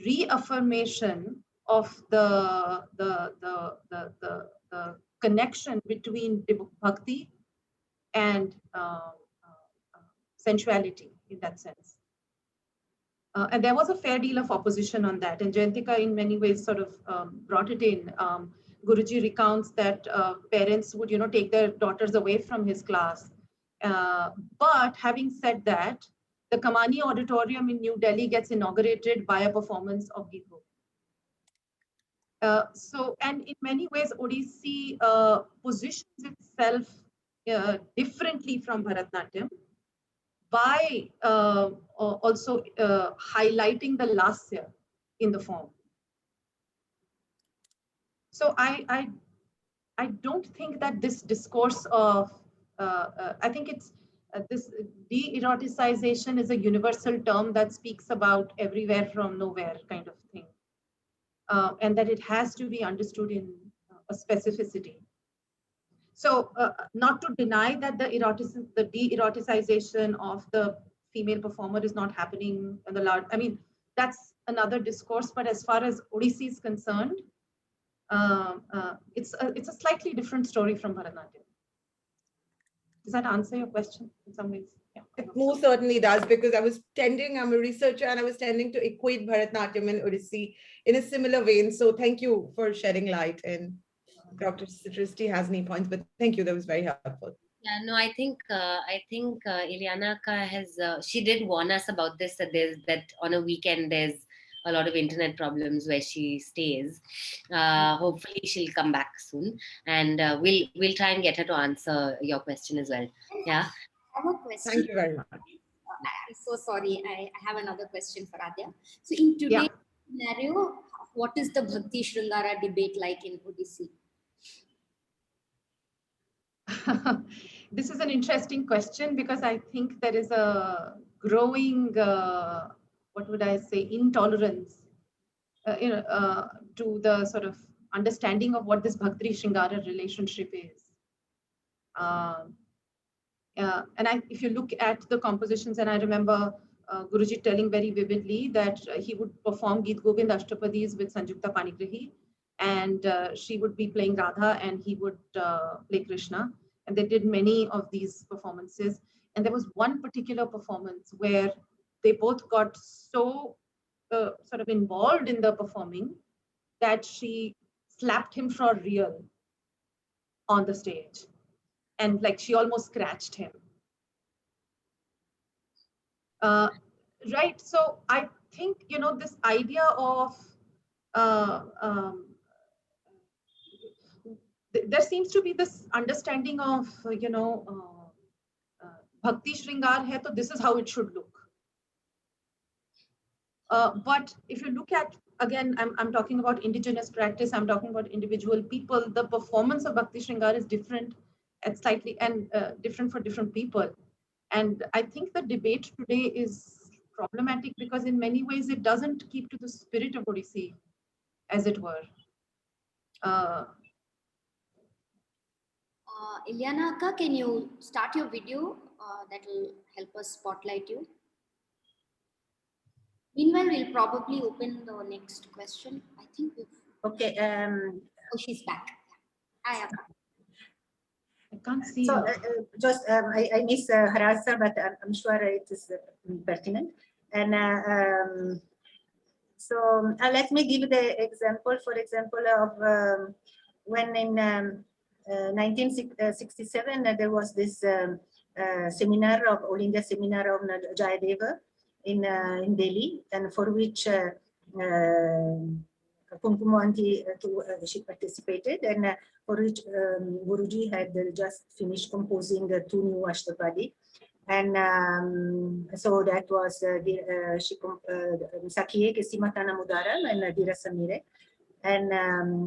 reaffirmation of the connection between bhakti and sensuality in that sense. And there was a fair deal of opposition on that. And Jayantika in many ways sort of brought it in. Guruji recounts that parents would, take their daughters away from his class. But having said that, the Kamani Auditorium in New Delhi gets inaugurated by a performance of Geet Govind. And in many ways, Odissi positions itself differently from Bharatanatyam by also highlighting the lasya in the form. So I don't think that this discourse of, I think it's this de-eroticization is a universal term that speaks about everywhere from nowhere kind of thing. And that it has to be understood in a specificity. So not to deny that the de-eroticization of the female performer is not happening in the large, I mean, that's another discourse, but as far as Odissi is concerned, it's a slightly different story from Bharatanatyam. Does that answer your question in some ways? Yeah, it most certainly does, because I'm a researcher and I was tending to equate Bharatanatyam and Odissi in a similar vein. So thank you for shedding light. And Dr. Citaristi has any points, but thank you. That was very helpful. Yeah, no, I think Ileana has, she did warn us about this, that on a weekend there's a lot of internet problems where she stays. Hopefully she'll come back soon, and we'll try and get her to answer your question as well. Yeah. I have a question. Thank you very much. I'm so sorry. I have another question for Aadya. So in today's scenario, what is the Bhakti Shringara debate like in Odissi? This is an interesting question because I think there is a growing, what would I say, intolerance to the sort of understanding of what this Bhakti Shringara relationship is. If you look at the compositions, and I remember Guruji telling very vividly that he would perform Geet Govind Ashtapadis with Sanjukta Panigrahi, and she would be playing Radha and he would play Krishna. And they did many of these performances. And there was one particular performance where they both got so sort of involved in the performing that she slapped him for real on the stage. And like she almost scratched him. Right. So I think, this idea of there seems to be this understanding of, Bhakti Shringar hai, so this is how it should look. But if you look at, again, I'm talking about indigenous practice, I'm talking about individual people, the performance of Bhakti Shringar is different and slightly different for different people. And I think the debate today is problematic because in many ways it doesn't keep to the spirit of Odissi, as it were. Ileana Akka, can you start your video that will help us spotlight you? Meanwhile, we'll probably open the next question. I think we've... Okay. Oh, she's back. Hi, Akka. I can't see So her. just I miss her answer, but I'm sure it is pertinent. And so let me give the example, for example, of when in 1967 there was this seminar of All India Seminar of Jayadeva in Delhi, and for which Kumkumanti she participated, and for which Guruji had just finished composing 2 new Ashtapadi. And so that was Sakhiye ke Simatana Mudaram and Dira Samire. And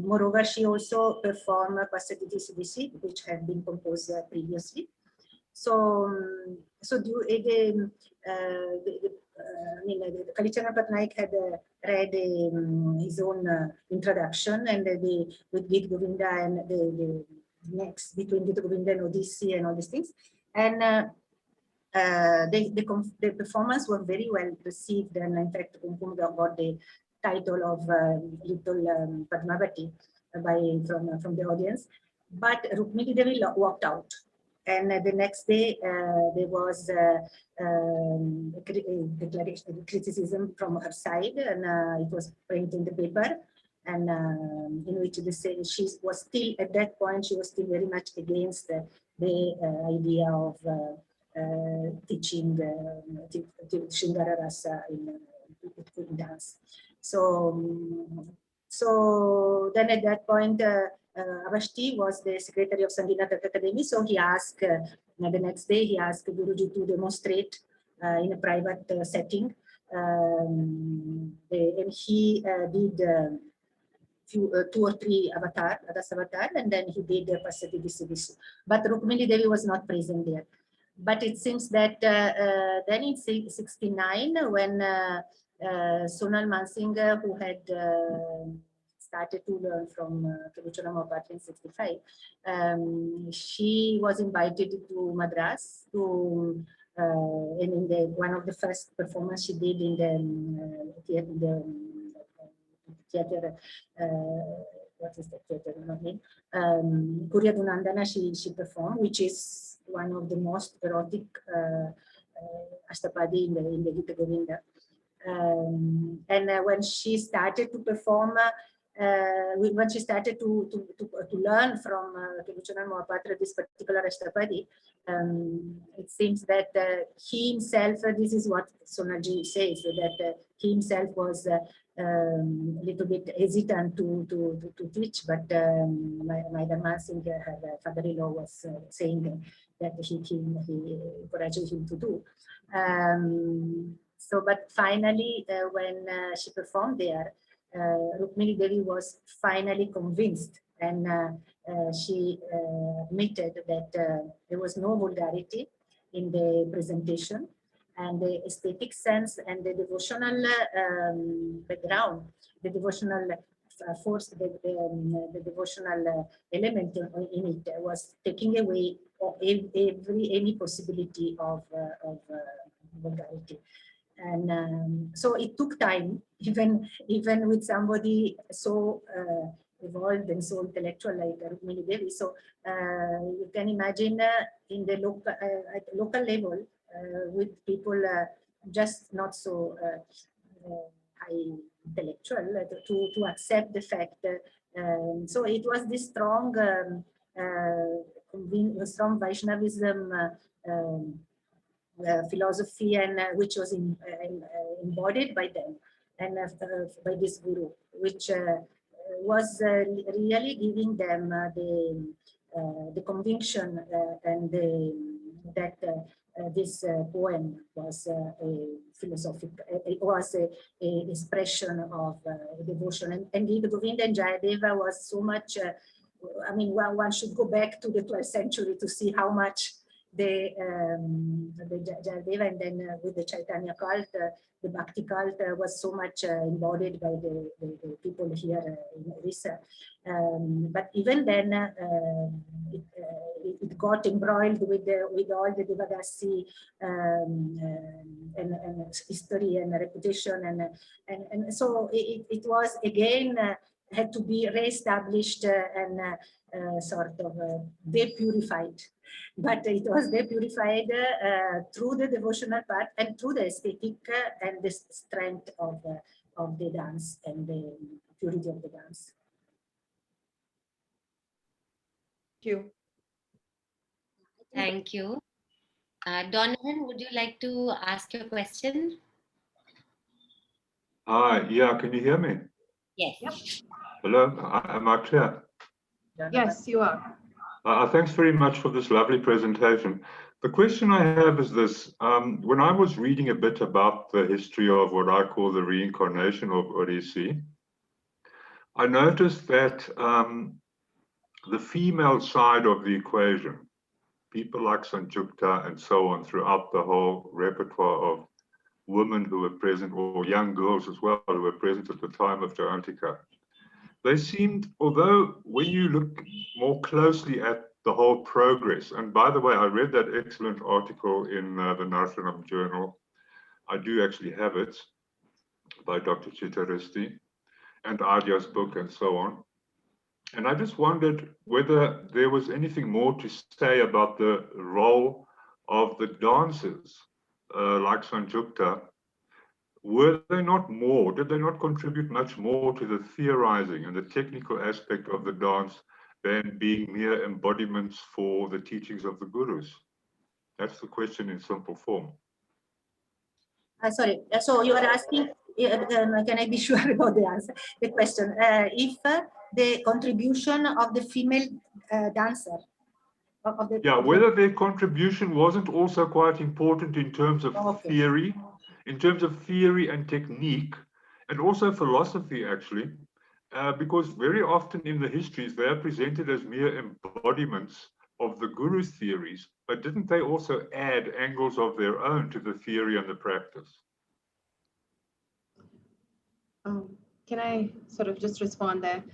moreover, she also performed Passaditi Sudisi, which had been composed previously. So, Kelucharan Patnaik had read his own introduction, and with Geet Govinda and the next between Geet Govinda and Odyssey and all these things. And the performance was very well received, and in fact, Kumkum got the title of Little Padmavati from the audience. But Rukmini Devi walked out, and the next day there was criticism from her side, and it was printed in the paper, and in which they say she was still at that point, she was still very much against the idea of teaching Shringara Rasa in dance. So then at that point, Avashti was the secretary of Sangeeta Academy. So he asked, the next day, he asked Guruji to demonstrate in a private setting. And he did 2 or 3 Adas avatar, and then he did Pasati Visu. But Rukmini Devi was not present there. But it seems that then in 1969, when Sonal Mansingh, who had started to learn from Kelucharan Mohapatra in 1965, she was invited to Madras to, and in one of the first performances she did in the theater, what is the theater name? Kurya Dunandana, she performed, which is one of the most erotic Ashtapadi in the Gita Govinda. And when she started to perform, when she started to learn from Kelucharan Mohapatra this particular Ashtapadi, it seems that he himself, this is what Sonalji says, that he himself was a little bit hesitant to teach, but my Dharma Singh, her father-in-law, was saying that he encouraged him to do. So, but finally, when she performed there, Rukmini Devi was finally convinced, and she admitted that there was no vulgarity in the presentation, and the aesthetic sense and the devotional background, the devotional force, the devotional element in it was taking away any possibility of vulgarity. And so it took time, even with somebody so evolved and so intellectual like Rukmini Devi. So you can imagine in the local at the local level with people just not so high intellectual to accept the fact. So it was this strong strong Vaishnavism philosophy, and which was embodied by them and by this guru, which was really giving them the conviction and that this poem was a philosophic, it was a expression of devotion. And Gita Govinda and Jayadeva was so much, I mean, one should go back to the 12th century to see how much the Jayadeva, and then with the Chaitanya cult, the Bhakti cult was so much embodied by the people here in Odisha. But even then, it got embroiled with all the Devadasi and history and reputation, and so it was again had to be re-established and sort of depurified. But it was depurified through the devotional part and through the aesthetic and the strength of the dance and the purity of the dance. Thank you. Donovan, would you like to ask your question? Yeah, can you hear me? Yes. Yep. Hello, am I clear? Yes, you are. Thanks very much for this lovely presentation. The question I have is this. When I was reading a bit about the history of what I call the reincarnation of Odissi, I noticed that the female side of the equation, people like Sanjukta and so on throughout the whole repertoire of women who were present, or young girls as well, who were present at the time of Jayantika, they seemed, although when you look more closely at the whole progress, and by the way, I read that excellent article in the National Journal. I do actually have it by Dr. Citaristi and Aadya's book and so on. And I just wondered whether there was anything more to say about the role of the dancers, like Sanjukta. Were they not more, did they not contribute much more to the theorizing and the technical aspect of the dance than being mere embodiments for the teachings of the gurus? That's the question in simple form. Sorry, so you are asking, can I be sure about the answer? The question, if the contribution of the female dancer, whether their contribution wasn't also quite important in terms of theory, in terms of theory and technique, and also philosophy, actually, because very often in the histories, they are presented as mere embodiments of the guru's theories, but didn't they also add angles of their own to the theory and the practice? Can I sort of just respond there?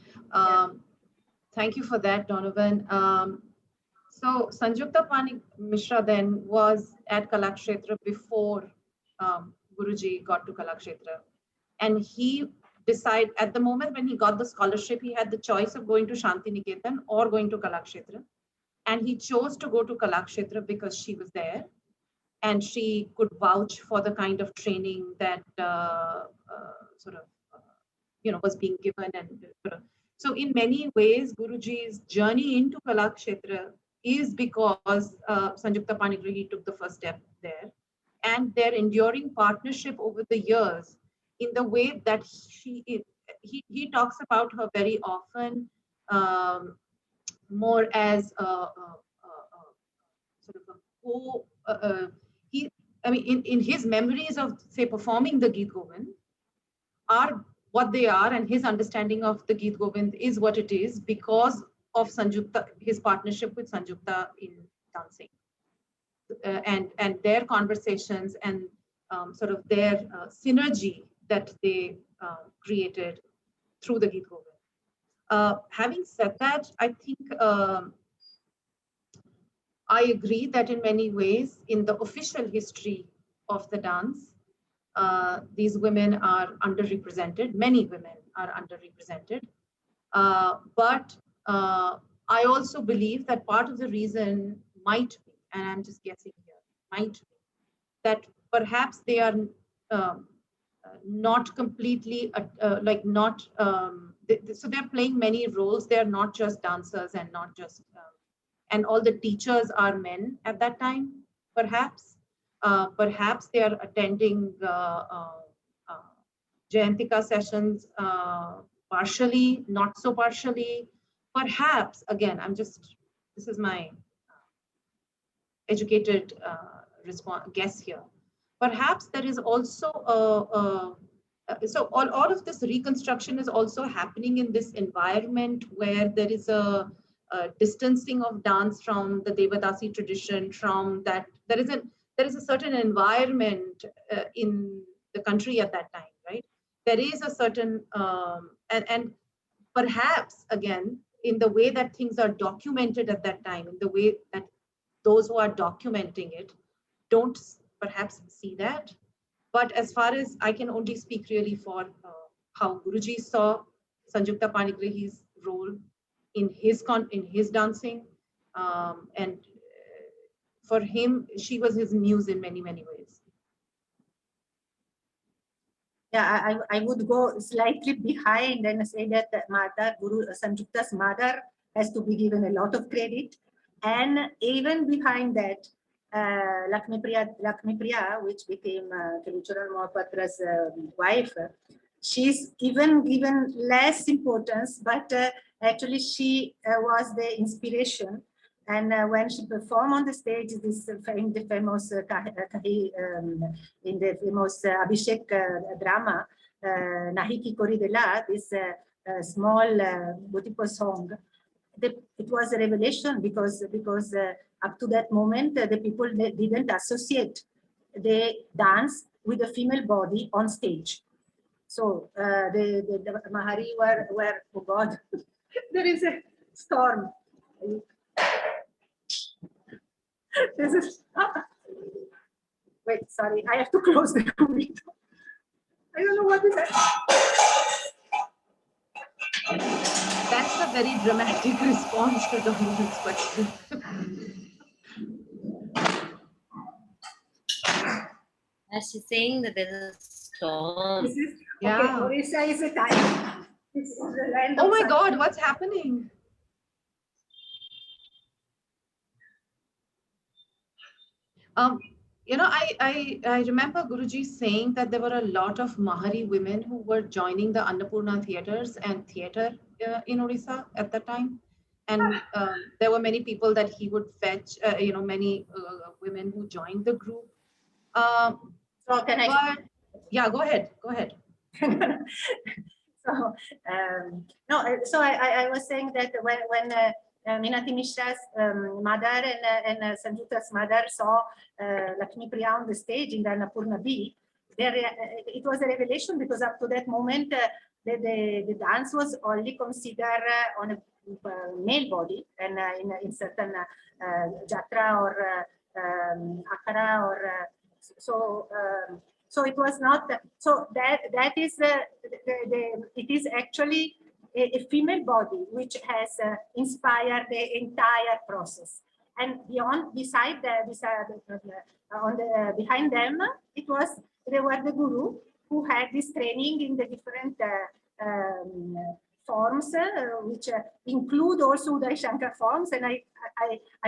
Thank you for that, Donovan. So Sanjukta Pani Mishra then was at Kalakshetra before Guruji got to Kalakshetra. And he decided, at the moment when he got the scholarship, he had the choice of going to Shantiniketan or going to Kalakshetra. And he chose to go to Kalakshetra because she was there and she could vouch for the kind of training that was being given. And so in many ways, Guruji's journey into Kalakshetra is because Sanjukta Panigrahi took the first step there, and their enduring partnership over the years, in the way that he talks about her very often more as in his memories of, say, performing the Geet Govind, are what they are, and his understanding of the Geet Govind is what it is because of Sanjukta, his partnership with Sanjukta in dancing, and their conversations and sort of their synergy that they created through the Geet Govind. Having said that, I think I agree that in many ways, in the official history of the dance, these women are underrepresented. Many women are underrepresented. But I also believe that part of the reason might be, and I'm just guessing here, might be that perhaps they are not completely, so they're playing many roles. They're not just dancers and not just, and all the teachers are men at that time, perhaps. Perhaps they are attending Jayantika sessions partially, not so partially. Perhaps, again, this is my educated guess here. Perhaps there is also so all of this reconstruction is also happening in this environment where there is a distancing of dance from the Devadasi tradition, from that there is a certain environment in the country at that time, right? There is a certain and perhaps again in the way that things are documented at that time, in the way that those who are documenting it don't perhaps see that. But as far as I can only speak really for how Guruji saw Sanjukta Panigrahi's role in his dancing, and for him, she was his muse in many, many ways. Yeah, I would go slightly behind and say that mother, Sanjukta's mother has to be given a lot of credit. And even behind that, Lakshmi Priya, which became Kelucharan Mohapatra's wife, she's even given less importance, but actually she was the inspiration. And when she performed on the stage, this in the famous Abhishek drama, Nahi Ki Kori Dela, this small beautiful song, it was a revelation because up to that moment the people didn't associate the dance with the female body on stage. So the Mahari were oh God, there is a storm. This is wait, sorry, I have to close the window. I don't know what is that. That's a very dramatic response to the woman's question. As she's saying that there's a storm. This is, Yeah. okay, Odisha is a time. This is the land Oh of my sun. God, what's happening? You know, I remember Guruji saying that there were a lot of Mahari women who were joining the Annapurna theatres and theatre in Odisha at that time. And there were many people that he would fetch, you know, many women who joined the group. So can I? Yeah, go ahead. So no, so I was saying that when Minati Mishra's mother and Sanjukta's mother saw Lakshmi Priya on the stage in the Annapurna B, it was a revelation because up to that moment the dance was only considered on a male body, and in certain jatra or akhara or so it was not. So that is it is actually a female body which has inspired the entire process. And behind them, they were the guru who had this training in the different forms, which include also Uday Shankar forms. And I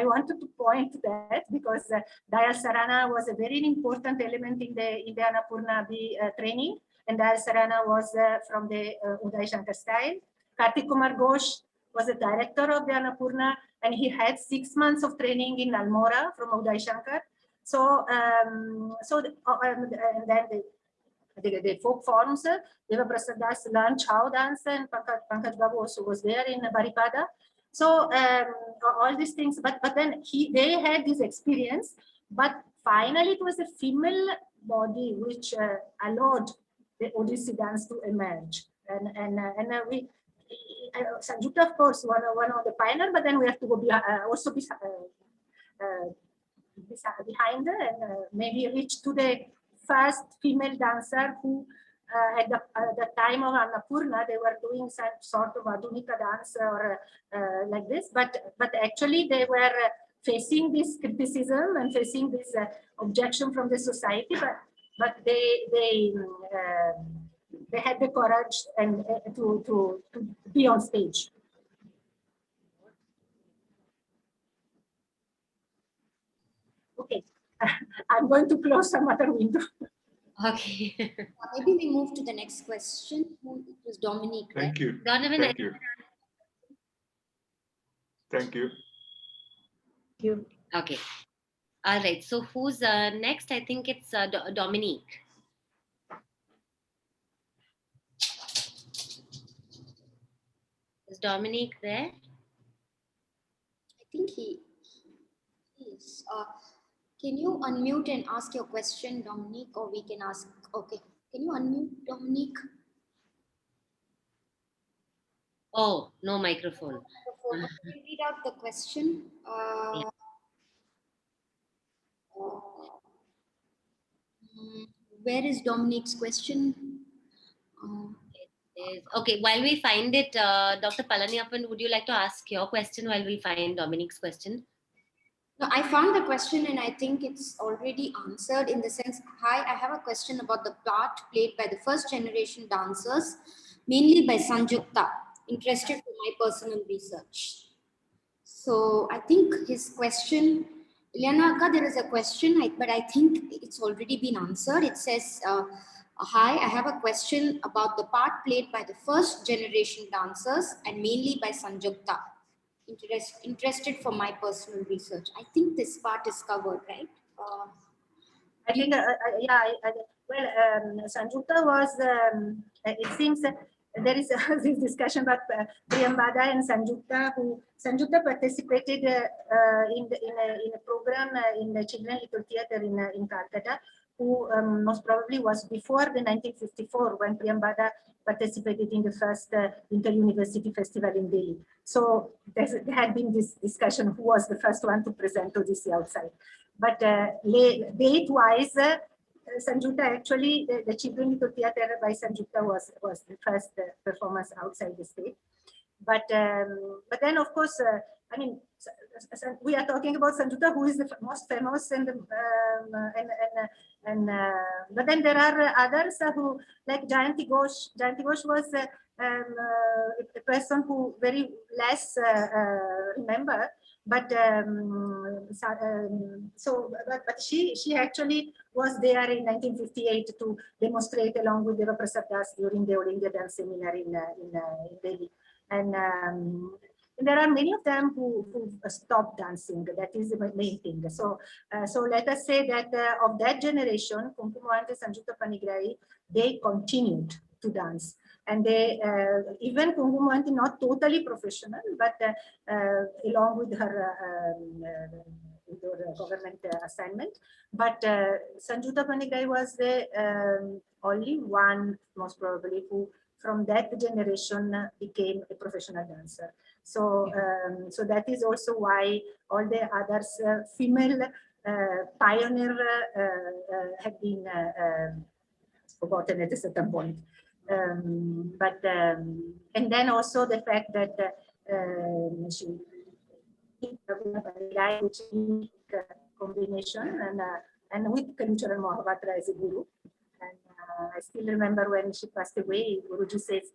wanted to point that because Dayal Sarana was a very important element in the Annapurna training, and Dayal Sarana was from the Uday Shankar style. Kartik Kumar Ghosh was the director of the Annapurna, and he had 6 months of training in Almora from Uday Shankar. So, and then the folk forms. Deva Prasad Das learned Chao dance, and Pankaj Babu also was there in Baripada. So all these things, but then they had this experience, but finally it was a female body which allowed the Odissi dance to emerge, and we. Sanjukta, of course, one of the pioneer, but then we have to go also behind her and maybe reach to the first female dancer who at the time of Annapurna, they were doing some sort of Adunika dance or like this, but actually they were facing this criticism and facing this objection from the society, but they had the courage and to be on stage. Okay, I'm going to close some other window. Okay. Maybe we move to the next question. It was Dominique. Thank you. Donovan, Thank you. Thank you. You. Okay. All right. So who's next? I think it's Dominique. Is Dominique there? I think he is. Can you unmute and ask your question, Dominique, or we can ask? Okay. Can you unmute, Dominique? Oh, no microphone. Can you read out the question? Yeah. Where is Dominique's question? Okay, while we find it, Dr. Palaniappan, would you like to ask your question while we find Dominique's question? No, I found the question and I think it's already answered in the sense, hi, I have a question about the part played by the first generation dancers, mainly by Sanjukta, interested in my personal research. So I think his question, Ileana Akka, there is a question, but I think it's already been answered. It says, hi, I have a question about the part played by the first generation dancers and mainly by Sanjukta. Interested for my personal research. I think this part is covered, right? I think, Sanjukta was, it seems there is this discussion about Priyambada and Sanjukta, who Sanjukta participated in a program in the Children Little Theatre in Calcutta, who most probably was before the 1954 when Priyambada participated in the first inter-university festival in Delhi. So there had been this discussion who was the first one to present Odyssey outside. But date-wise, Sanjukta actually, the Children Little Theatre by Sanjukta was the first performance outside the state. But then, of course, I mean, we are talking about Sanjukta, who is the most famous, but then there are others who, like Jayanti Ghosh. Jayanti Ghosh was a person who very less remember, but she actually was there in 1958 to demonstrate along with Deva Prasad Das during the All India Dance Seminar in Delhi. And there are many of them who stopped dancing. That is the main thing. So let us say that of that generation, Kumkumavanti, Sanjukta Panigrahi, they continued to dance. And they, even Kumkumavanti, not totally professional, but along with her government assignment. But Sanjukta Panigrahi was the only one, most probably, who from that generation became a professional dancer. So, so that is also why all the others female pioneer have been forgotten at a certain point. And then also the fact that she which unique combination and with Kelucharan Mohapatra as a guru. And I still remember when she passed away, Guruji says,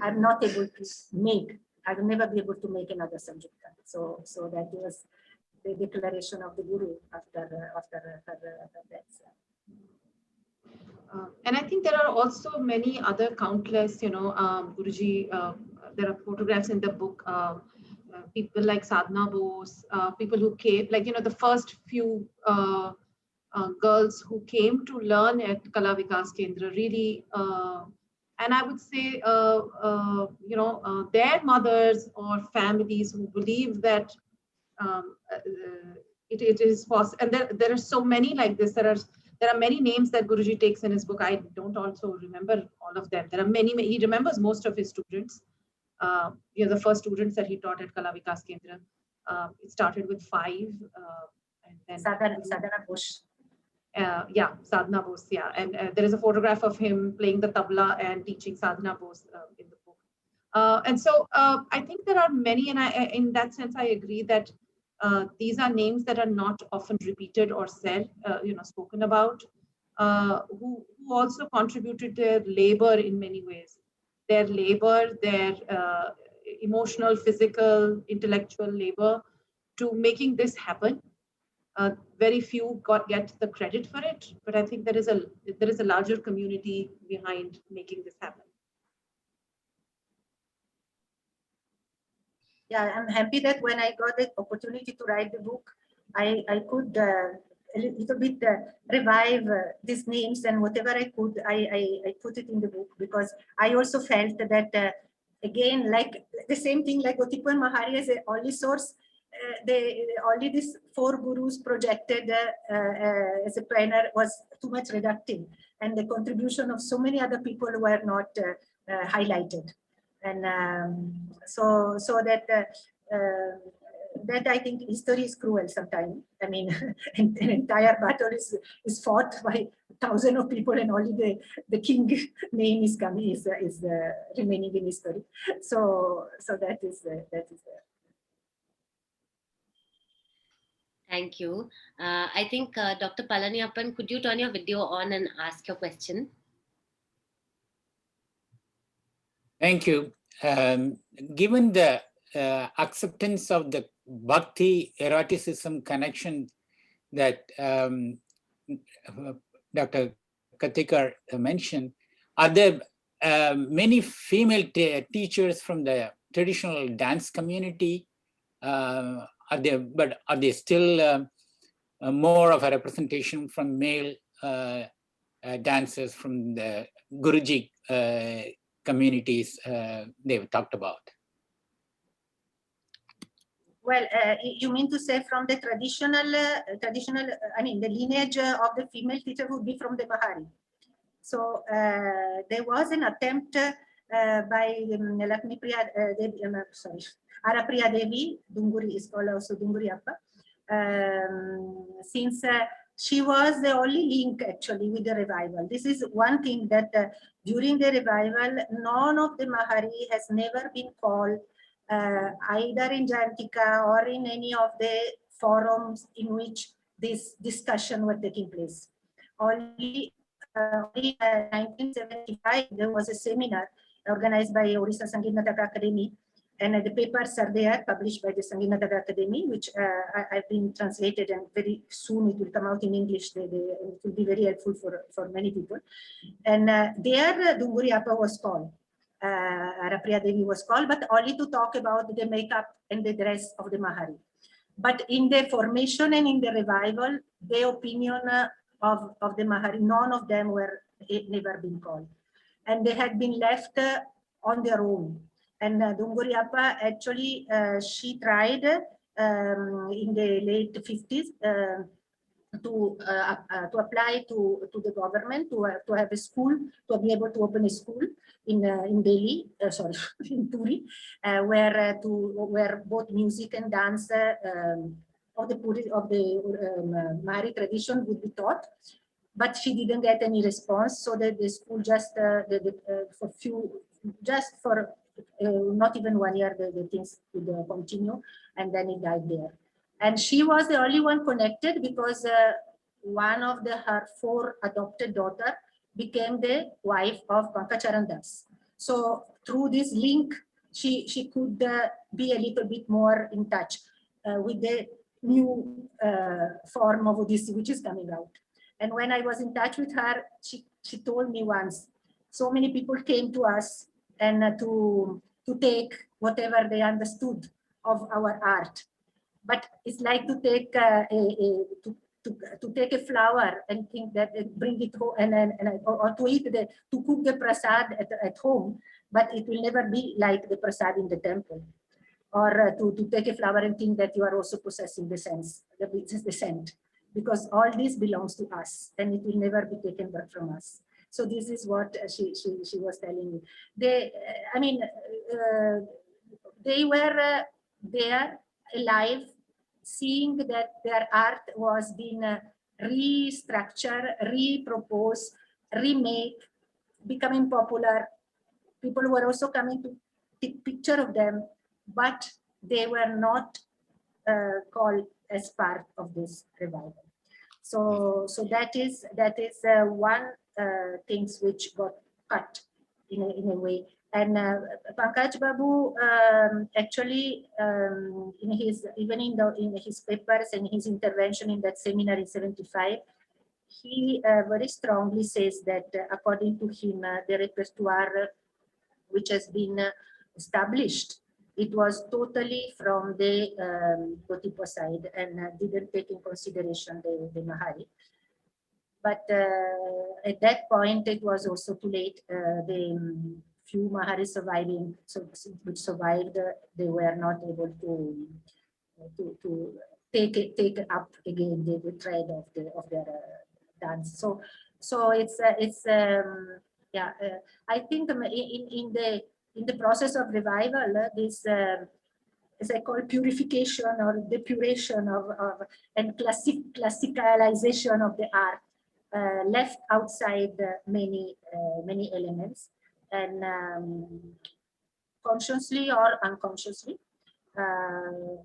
I'm not able to make, I will never be able to make another Sanjukta. So that was the declaration of the Guru after her death. And I think there are also many other countless, Guruji, there are photographs in the book, people like Sadhna Bose, people who came, like, the first few girls who came to learn at Kala Vikas Kendra really, and I would say, their mothers or families who believe that it is possible. And there are so many like this. There are many names that Guruji takes in his book. I don't also remember all of them. There are many. He remembers most of his students. The first students that he taught at Kala Vikas Kendra. It started with 5, and then Sadhana Ghosh. Sadhana Bose, yeah. And there is a photograph of him playing the tabla and teaching Sadhana Bose in the book. And so I think there are many, and in that sense, I agree that these are names that are not often repeated or said, spoken about, who also contributed their labor in many ways. Their labor, their emotional, physical, intellectual labor to making this happen. Very few get the credit for it, but I think there is a larger community behind making this happen. Yeah, I'm happy that when I got the opportunity to write the book, I could a little bit revive these names, and whatever I could, I put it in the book, because I also felt that, again, like the same thing like Gotipan Mahari as the only source, only these 4 gurus projected as a planner was too much reductive, and the contribution of so many other people were not highlighted. And so that I think history is cruel sometimes. I mean, an entire battle is fought by thousands of people, and only the king name is coming is remaining in history. So that is. Thank you. I think Dr. Palaniappan, could you turn your video on and ask your question? Thank you. Given the acceptance of the Bhakti eroticism connection that Dr. Kaktikar mentioned, are there many female teachers from the traditional dance community? Are they still more of a representation from male dancers from the Guruji communities they've talked about? Well, you mean to say from the traditional, I mean, the lineage of the female teacher would be from the Bahari. So there was an attempt by Lakshmi Priya, Arapriya Devi, Dunguri is called also Dunguri Appa, since she was the only link actually with the revival. This is one thing that during the revival, none of the Mahari has never been called either in Jayantika or in any of the forums in which this discussion were taking place. Only in 1975, there was a seminar organized by Odissi Sangeet Nataka Academy, and the papers are there published by the Sangeet Nataka Academy, which I've been translated, and very soon it will come out in English. It will be very helpful for many people. And there, Dunguri Appa was called. Arapriya Devi was called, but only to talk about the makeup and the dress of the Mahari. But in the formation and in the revival, the opinion of the Mahari, none of them were never been called. And they had been left on their own. And Dunguri Appa actually, she tried in the late 50s to apply to the government to have a school, to be able to open a school in Delhi, in Puri, where both music and dance of the Mahari tradition would be taught. But she didn't get any response, so that the school just for not even 1 year, the things could continue, and then it died there. And she was the only one connected, because one of her 4 adopted daughters became the wife of Kelucharan Das. So through this link, she could be a little bit more in touch with the new form of Odissi, which is coming out. And when I was in touch with her, she told me once, so many people came to us and to take whatever they understood of our art. But it's like to take to take a flower and think that bring it home or to eat to cook the prasad at home, but it will never be like the prasad in the temple. Or to take a flower and think that you are also possessing the sense, the scent, because all this belongs to us and it will never be taken back from us. So this is what she was telling me. They, I mean, they were there alive, seeing that their art was being restructured, reproposed, remade, becoming popular. People were also coming to take picture of them, but they were not called as part of this revival. So that is one things which got cut in a way. And Pankaj Babu actually even in his papers and his intervention in that seminar in '75, he very strongly says that according to him, the repertoire which has been established, it was totally from the Gotipo side and didn't take in consideration the Mahari. But at that point, it was also too late. The few Mahari surviving, which survived, they were not able to take up again the thread of their dance. So it's yeah. I think in the process of revival, this as I call purification or depuration of and classicalization of the art left outside many elements, and consciously or unconsciously.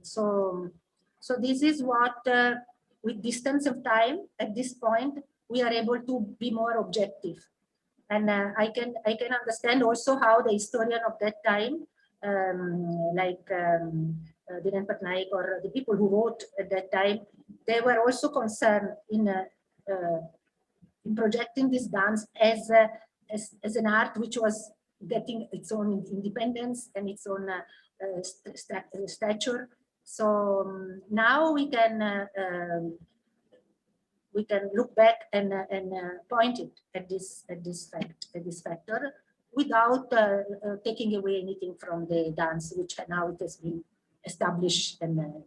So this is what with distance of time at this point we are able to be more objective, and I can understand also how the historian of that time, like Dhiren Patnaik or the people who wrote at that time, they were also concerned in projecting this dance as an art which was getting its own independence and its own stature. So now we can look back and point it at this factor without taking away anything from the dance, which now it has been established. And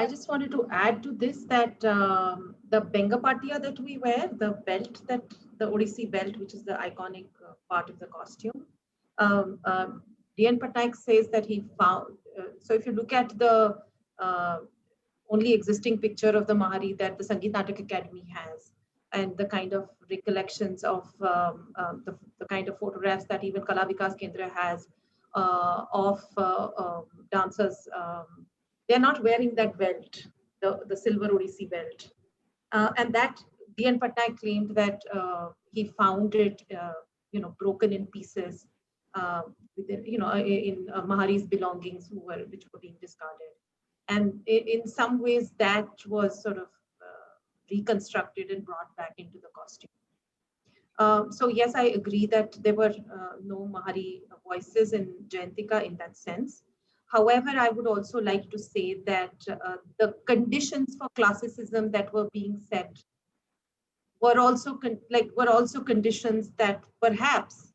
I just wanted to add to this that the Bengapatiya that we wear, the belt, that the Odissi belt, which is the iconic part of the costume, Dhiren Patnaik says that he found, so if you look at the only existing picture of the Mahari that the Sangeet Natak Academy has, and the kind of recollections of the kind of photographs that even Kala Vikas Kendra has of dancers, they're not wearing that belt, the silver Odissi belt. And that Dhiren Patnaik claimed that he found it, broken in pieces, within, in Mahari's belongings which were being discarded. And in some ways that was sort of reconstructed and brought back into the costume. So yes, I agree that there were no Mahari voices in Jayantika in that sense. However, I would also like to say that the conditions for classicism that were being set were also conditions that perhaps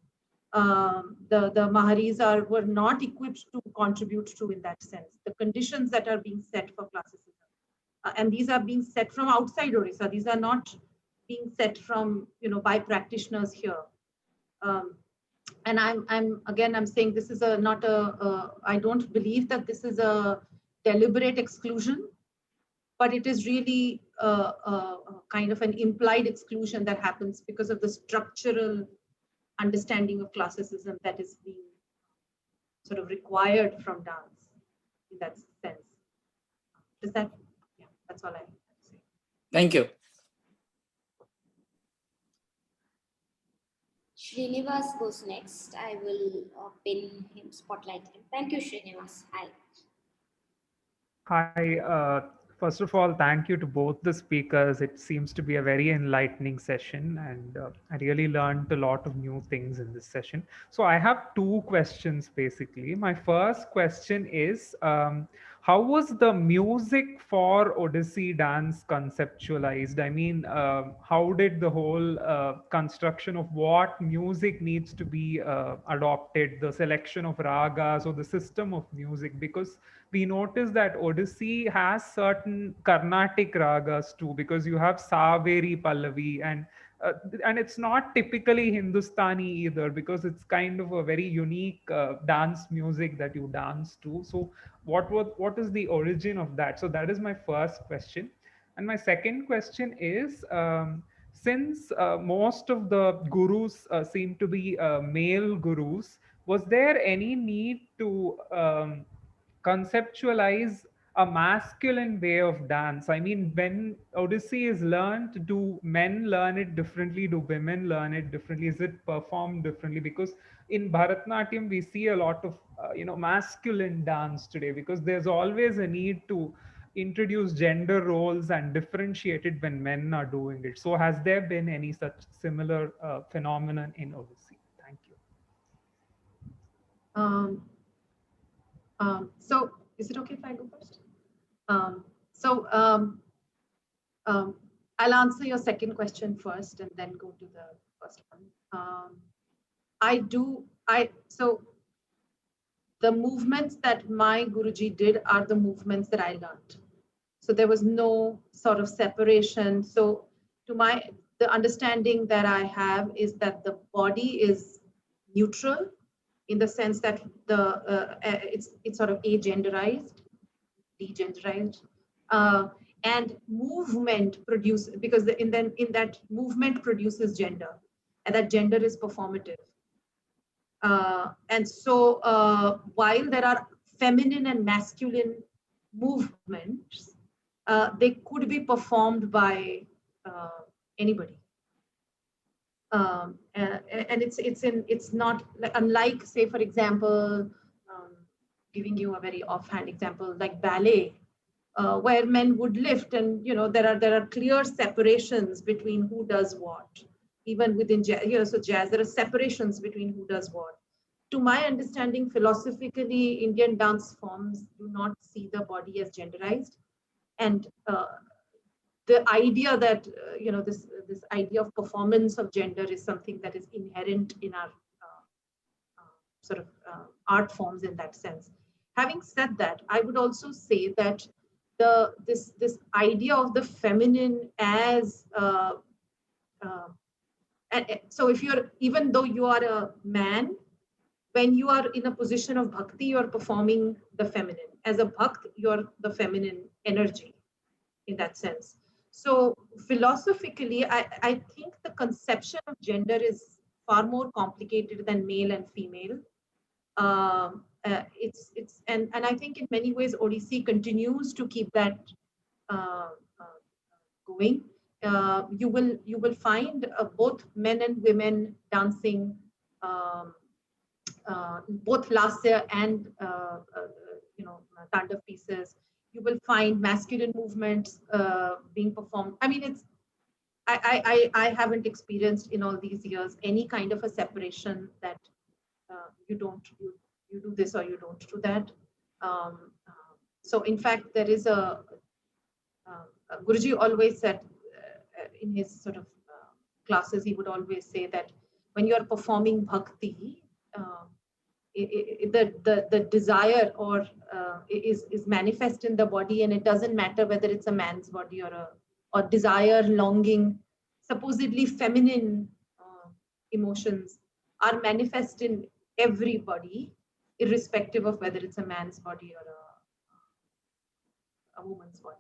the Maharis were not equipped to contribute to in that sense. The conditions that are being set for classicism, and these are being set from outside Odisha. These are not being set from by practitioners here. And I'm saying this is I don't believe that this is a deliberate exclusion, but it is really kind of an implied exclusion that happens because of the structural understanding of classicism that is being sort of required from dance in that sense. Does that? Yeah, that's all I have to say. Thank you. Srinivas goes next. I will pin him, spotlight him. Thank you, Srinivas. Hi. Hi. First of all, thank you to both the speakers. It seems to be a very enlightening session, and I really learned a lot of new things in this session. So I have two questions basically. My first question is, how was the music for Odissi dance conceptualized? I mean, how did the whole construction of what music needs to be adopted, the selection of ragas or the system of music? Because we notice that Odissi has certain Carnatic ragas too, because you have Saveri Pallavi, and it's not typically Hindustani either, because it's kind of a very unique dance music that you dance to. So what is the origin of that? So that is my first question. And my second question is, since most of the gurus seem to be male gurus, was there any need to conceptualize a masculine way of dance? I mean, when Odyssey is learned, do men learn it differently? Do women learn it differently? Is it performed differently? Because in Bharatanatyam, we see a lot of masculine dance today, because there's always a need to introduce gender roles and differentiate it when men are doing it. So has there been any such similar phenomenon in Odyssey? Thank you. So is it okay if I go first? So I'll answer your second question first and then go to the first one. So the movements that my Guruji did are the movements that I learned. So there was no sort of separation. So the understanding that I have is that the body is neutral, in the sense that it's sort of agenderized, degenderized, and movement because in that movement produces gender, and that gender is performative. And so while there are feminine and masculine movements, they could be performed by anybody. And it's not like, unlike, say, for example, giving you a very offhand example, like ballet, where men would lift, and there are clear separations between who does what. Even within jazz, so jazz, there are separations between who does what. To my understanding, philosophically, Indian dance forms do not see the body as genderized, and the idea that this idea of performance of gender is something that is inherent in our sort of art forms in that sense. Having said that, I would also say that this idea of the feminine as so even though you are a man, when you are in a position of bhakti, you are performing the feminine. As a bhakt, you're the feminine energy in that sense. So philosophically, I think the conception of gender is far more complicated than male and female. And I think in many ways Odissi continues to keep that going. You will find both men and women dancing, both lasya and tandav pieces. You will find masculine movements being performed. I mean, I haven't experienced in all these years any kind of a separation that you do this or you don't do that. So in fact, there is Guruji always said in his sort of classes, he would always say that when you are performing bhakti, the desire or is manifest in the body, and it doesn't matter whether it's a man's body or desire, longing, supposedly feminine emotions are manifest in everybody, irrespective of whether it's a man's body or a woman's body.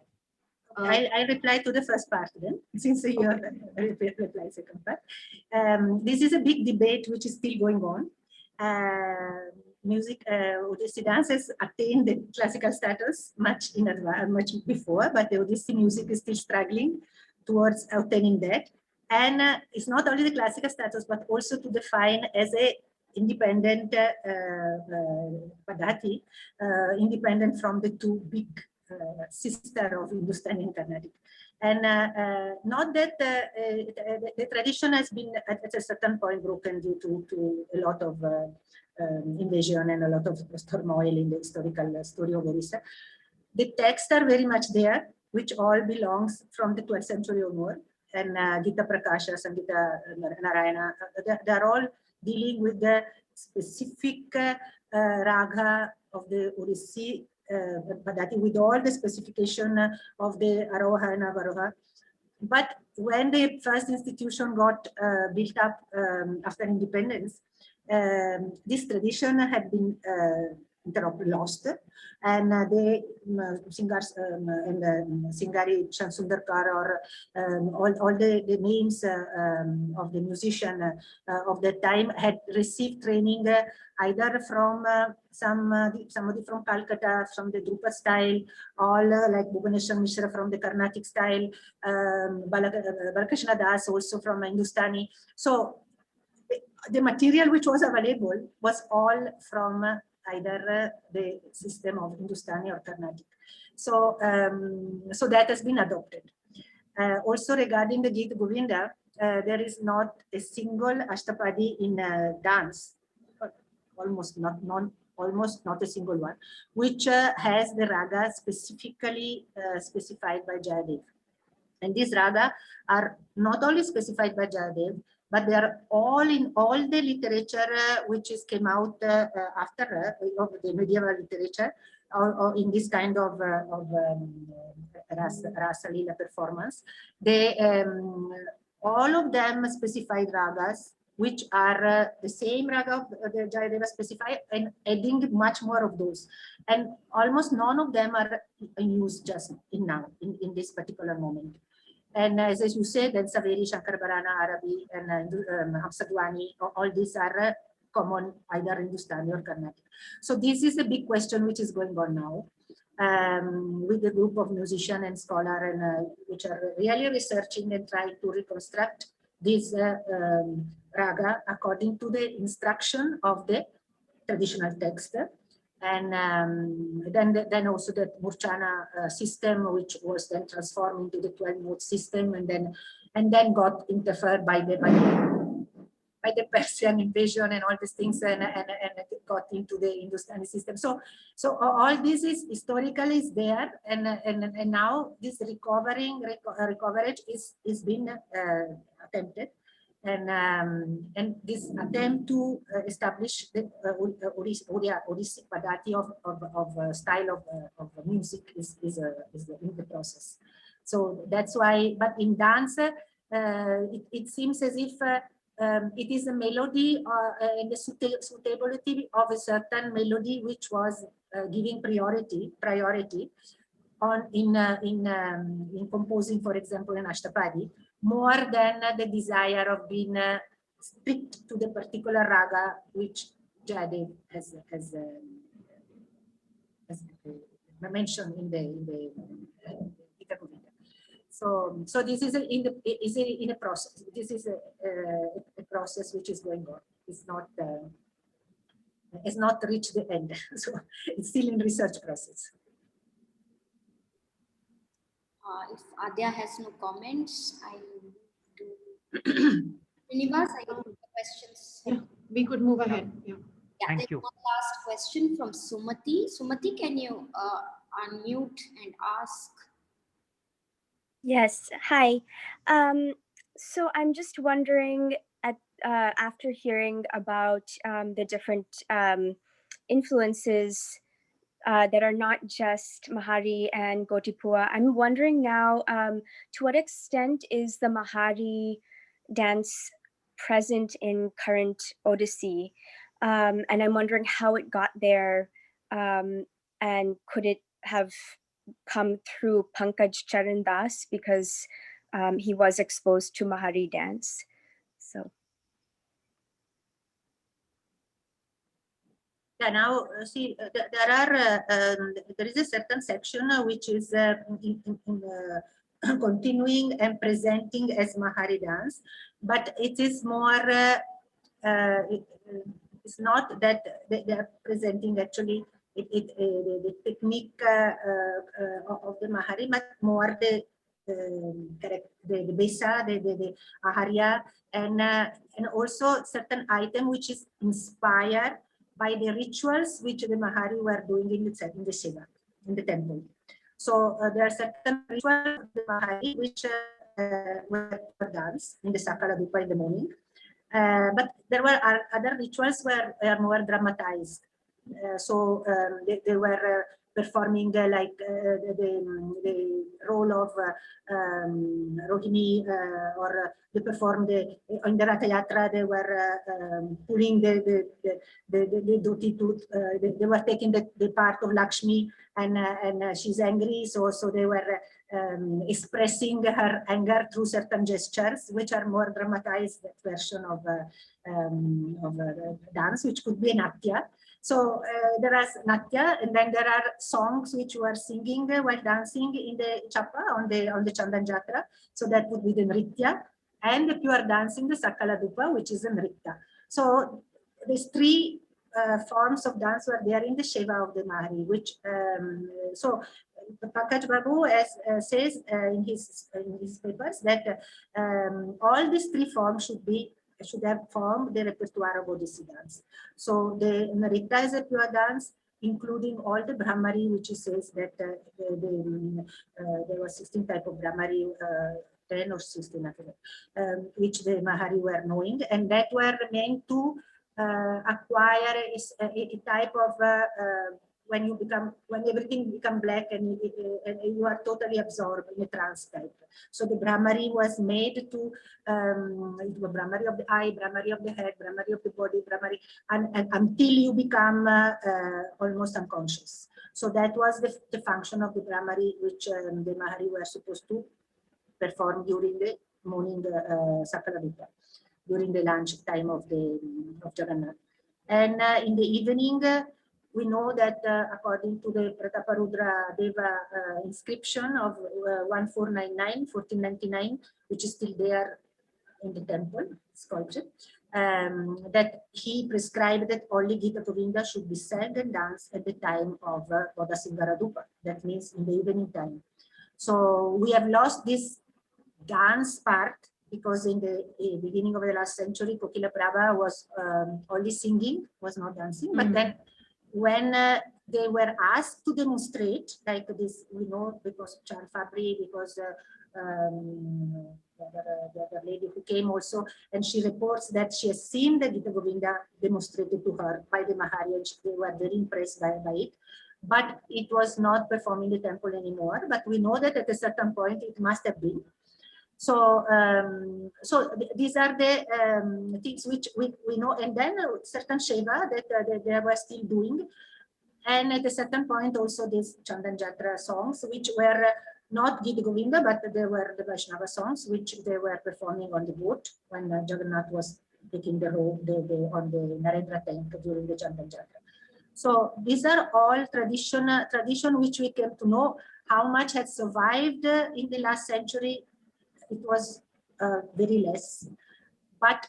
I'll reply to the first part then, since you have reply second part. This is a big debate which is still going on. Odissi dance has attained the classical status much before, but the Odissi music is still struggling towards attaining that. And it's not only the classical status, but also to define as a independent Padhati, independent from the two big sister of Hindustani and Carnatic. And not that the tradition has been at a certain point broken due to a lot of invasion and a lot of turmoil in the historical story of Odisha. The texts are very much there, which all belongs from the 12th century or more. And Gita Prakasha, Sangita Narayana, they're all dealing with the specific raga of the Odissi, Padati, with all the specification of the Aroha and Avaroha. But when the first institution got built up after independence, this tradition had been lost, and the singers and Singari Chansundarkar or all the names of the musician of the time had received training either from somebody from Calcutta, from the Drupad style, all like Bhubaneswar Mishra from the Carnatic style, Balkrishna Das also from Hindustani. So the material which was available was all from either the system of Hindustani or Carnatic. So, so that has been adopted. Also regarding the Gita Govinda, there is not a single Ashtapadi in dance, almost not a single one, which has the raga specifically specified by Jayadev. And these raga are not only specified by Jayadev, but they are all in all the literature which is came out after of the medieval literature, or in this kind of Rasa Leela performance. They all of them specified ragas, which are the same raga of the Jayadeva specified, and adding much more of those. And almost none of them are in use just in now, in this particular moment. And as you said, then Saveri, Shankar Bharana, Arabi, and Hamsadwani, all these are common, either Hindustani or Carnatic. So this is a big question which is going on now with a group of musicians and scholars, and which are really researching and trying to reconstruct this raga according to the instruction of the traditional text. And then also the Murchana system, which was then transformed into the 12-note system, and then got interfered by the Persian invasion and all these things, and got into the Hindustani system. So all this is historically is there, and now this recoverage is being attempted. And this attempt to establish the Odissi Padati of style of music is in the process. So that's why, but in dance, it seems as if it is a melody and the suitability of a certain melody which was giving priority on in composing, for example, an Ashtapadi, more than the desire of being strict to the particular raga which Jayadev has mentioned in the Gita Govinda. So this is in a process. This is a process which is going on. It's not reached the end. So it's still in research process. If Aadya has no comments, I will do Srinivas, I have questions. Yeah, we could move ahead. Yeah. Thank you. One last question from Sumati. Sumati, can you unmute and ask? Yes, hi. So I'm just wondering, after hearing about the different influences that are not just Mahari and Gotipua, I'm wondering now, to what extent is the Mahari dance present in current Odissi? And I'm wondering how it got there, and could it have come through Pankaj Charan Das, because he was exposed to Mahari dance. So. Yeah, now see, there is a certain section which is continuing and presenting as Mahari dance, but it is more, it's not that they are presenting actually the technique of the Mahari, but more the Besa, the Aharya, and also certain item which is inspired by the rituals which the Mahari were doing in the Shiva. in the temple. So there are certain rituals of the Mahari which were dance in the Sakala Dupa in the morning. But there were other rituals were more dramatized. They were performing the role of Rohini, or they performed in the Ratha Yatra. They were pulling the dhoti tooth. They were taking the part of Lakshmi, and she's angry. So they were expressing her anger through certain gestures, which are more dramatized version of dance, which could be an Natya. So there is Natya, and then there are songs which were singing while dancing in the Chappa on the Chandan Jatra. So that would be the Nritya, and the pure dancing, the Sakala Dupa, which is a Nritya. So these three forms of dance were there in the Sheva of the Mahari, which Pankaj Babu says in his papers that all these three forms should have formed the repertoire of Odissi dance. So the Nritya is a pure dance, including all the Brahmari, which he says that there were 16 type of Brahmari, 10 or 16, which the Mahari were knowing, and that were meant to acquire a type of when everything become black and you are totally absorbed in a trance type. So the Brahmari was made to Brahmari of the eye, Brahmari of the head, Brahmari of the body, Brahmari, and until you become almost unconscious. So that was the function of the Brahmari, which the Mahari were supposed to perform during the morning Sakala Dupa, during the lunch time of Jagannath. And in the evening, we know that according to the Prataparudra Deva inscription of 1499, which is still there in the temple sculpture, that he prescribed that only Gita Govinda should be sang and danced at the time of Bodasingara Dupa. That means in the evening time. So we have lost this dance part, because in the beginning of the last century, Kokila Prabha was only singing, was not dancing. But then when they were asked to demonstrate, like this, we know because Char Fabri, because the other lady who came also, and she reports that she has seen the Gita Govinda demonstrated to her by the Mahari, and they were very impressed by it. But it was not performed in the temple anymore. But we know that at a certain point it must have been. So, these are the things which we know, and then certain Sheva that they were still doing. And at a certain point also these Chandan Jatra songs, which were not Gita Govinda, but they were the Vaishnava songs, which they were performing on the boat when Jagannath was taking the road on the Narendra tank during the Chandan Jatra. So these are all tradition which we came to know how much has survived in the last century. It was very less, but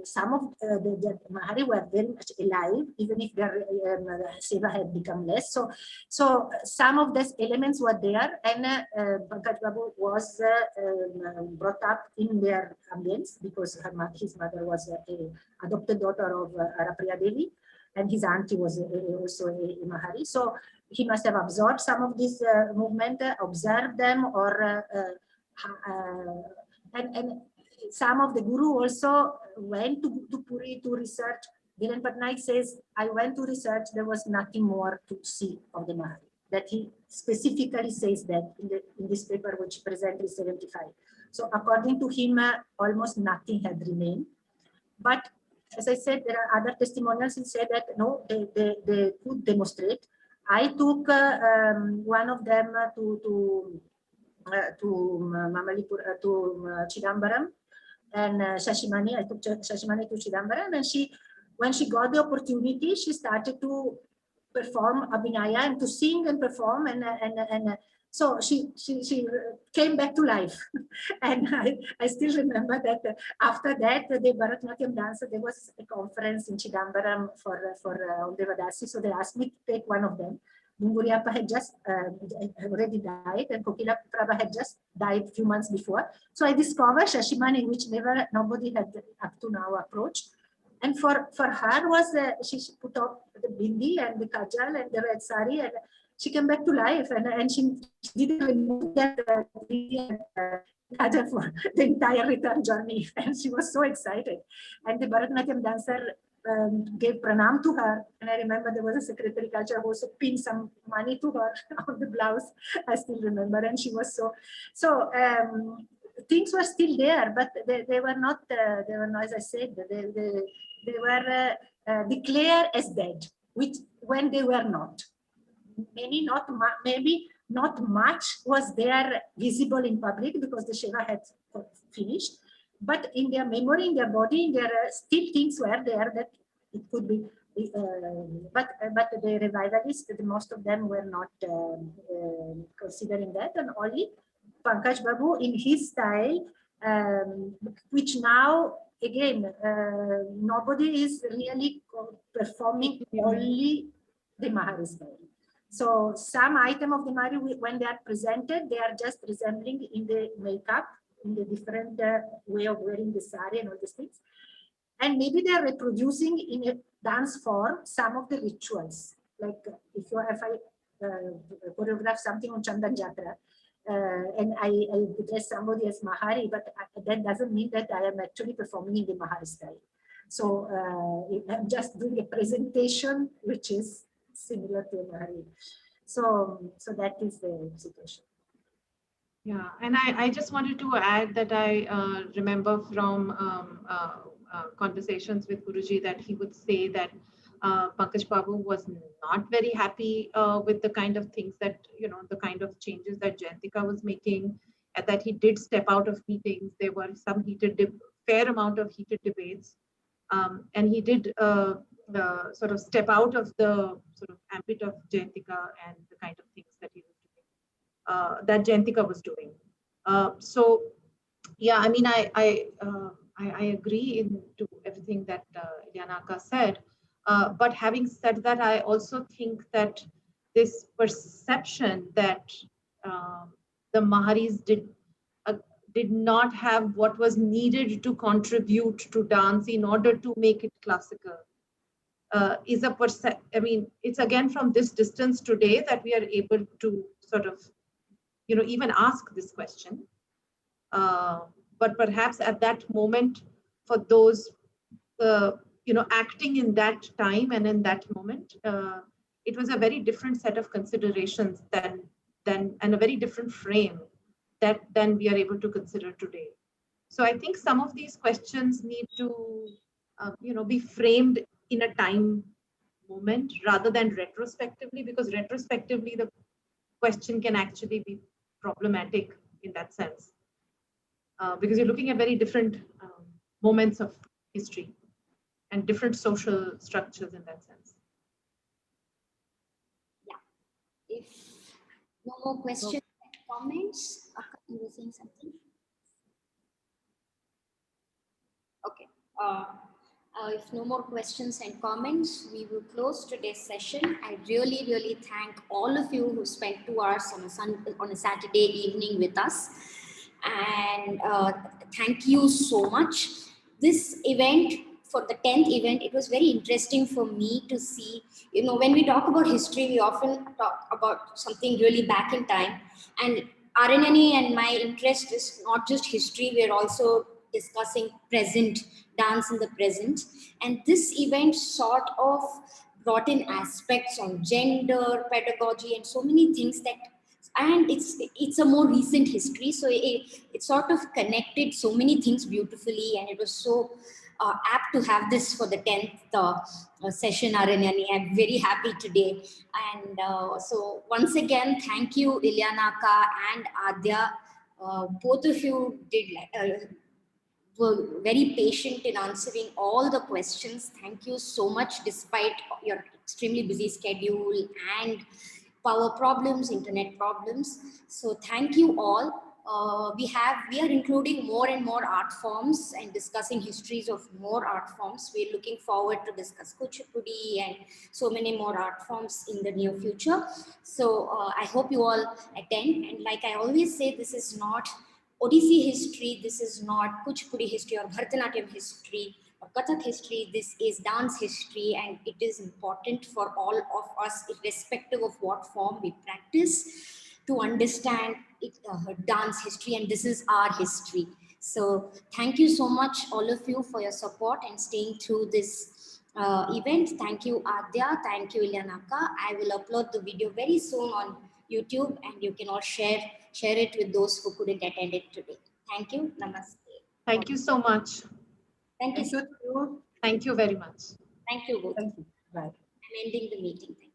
some of the Mahari were very much alive, even if their seva had become less. So some of these elements were there, and Pankaj Babu was brought up in their ambience, because his mother was an adopted daughter of Arapriya Devi, and his auntie was also a Mahari. So he must have absorbed some of this movement, observed them, or and some of the Guru also went to Puri to research. Dhiren Patnaik says, I went to research, there was nothing more to see of the Mahari. That he specifically says that in this paper, which he presented in 75. So according to him, almost nothing had remained. But as I said, there are other testimonials who say that no, they could demonstrate. I took one of them to Chidambaram, and Shashimani. I took Shashimani to Chidambaram, and when she got the opportunity, she started to perform Abhinaya and to sing and perform, and so she came back to life. And I still remember that after that, the Bharatanatyam dance, there was a conference in Chidambaram for Devadasi, so they asked me to take one of them. Dunguriappa had just already died, and Kokila Prabha had just died a few months before. So I discovered Shashimani, which nobody had up to now approached. And for her was, she put up the bindi and the kajal and the red sari, and she came back to life, and she didn't remove that kajal for the entire return journey, and she was so excited. And the Bharatanatyam dancer gave pranam to her, and I remember there was a secretary culture who also pinned some money to her on the blouse. I still remember, and she was so. Things were still there, but they were not. They were not, as I said, they were declared as dead, which when they were not. Maybe not much was there visible in public because the Shiva had finished, but in their memory, in their body, there still things were there that it could be. But the revivalists, most of them were not considering that, and only Pankaj Babu in his style, which now again nobody is really performing only the Mahari style. So some item of the Mahari, when they are presented, they are just resembling in the makeup, in the different way of wearing the sari and all these things. And maybe they are reproducing in a dance form some of the rituals. Like if I choreograph something on Chandan Jatra, and I dress somebody as Mahari, but that doesn't mean that I am actually performing in the Mahari style. So I'm just doing a presentation which is similar to Mahari. So that is the situation. Yeah, and I just wanted to add that I remember from conversations with Guruji that he would say that Pankaj Babu was not very happy with the kind of things that, the kind of changes that Jayantika was making, and that he did step out of meetings. There were some fair amount of heated debates, and he did sort of step out of the sort of ambit of Jayantika and the kind of things that he was doing, that Jayantika was doing. So, yeah, I mean, I agree to everything that Ileana said. But having said that, I also think that this perception that the Maharis did not have what was needed to contribute to dance in order to make it classical is a I mean, it's again from this distance today that we are able to sort of, even ask this question. But perhaps at that moment, for those, acting in that time and in that moment, it was a very different set of considerations and a very different frame than we are able to consider today. So I think some of these questions need to, be framed in a time moment rather than retrospectively, because retrospectively the question can actually be problematic in that sense. Because you're looking at very different moments of history and different social structures in that sense. Yeah. If no more questions and comments, you were saying something? Okay. If no more questions and comments, we will close today's session. I really, really thank all of you who spent 2 hours on a Saturday evening with us. And thank you so much. This event, for the 10th event, it was very interesting for me to see, when we talk about history, we often talk about something really back in time. And Aranani and my interest is not just history, we're also discussing present, dance in the present. And this event sort of brought in aspects on gender, pedagogy, and so many things and it's a more recent history, so it sort of connected so many things beautifully, and it was so apt to have this for the 10th session, Aranyani. I'm very happy today. And so once again, thank you, Ileana and Aadya. Both of you were very patient in answering all the questions. Thank you so much, despite your extremely busy schedule and power problems, internet problems. So thank you all. We are including more and more art forms and discussing histories of more art forms. We're looking forward to discuss Kuchipudi and so many more art forms in the near future. So I hope you all attend. And like I always say, this is not Odissi history, this is not Kuchipudi history or Bharatanatyam history. Kathak history, this is dance history, and it is important for all of us, irrespective of what form we practice, to understand dance history, and this is our history. So thank you so much, all of you, for your support and staying through this event. Thank you, Aadya. Thank you, Ileana. I will upload the video very soon on YouTube, and you can all share it with those who couldn't attend it today. Thank you. Namaste. Thank you so much. Thank you. Thank you. Thank you very much. Thank you both. Thank you. Bye. I'm ending the meeting. Thank you.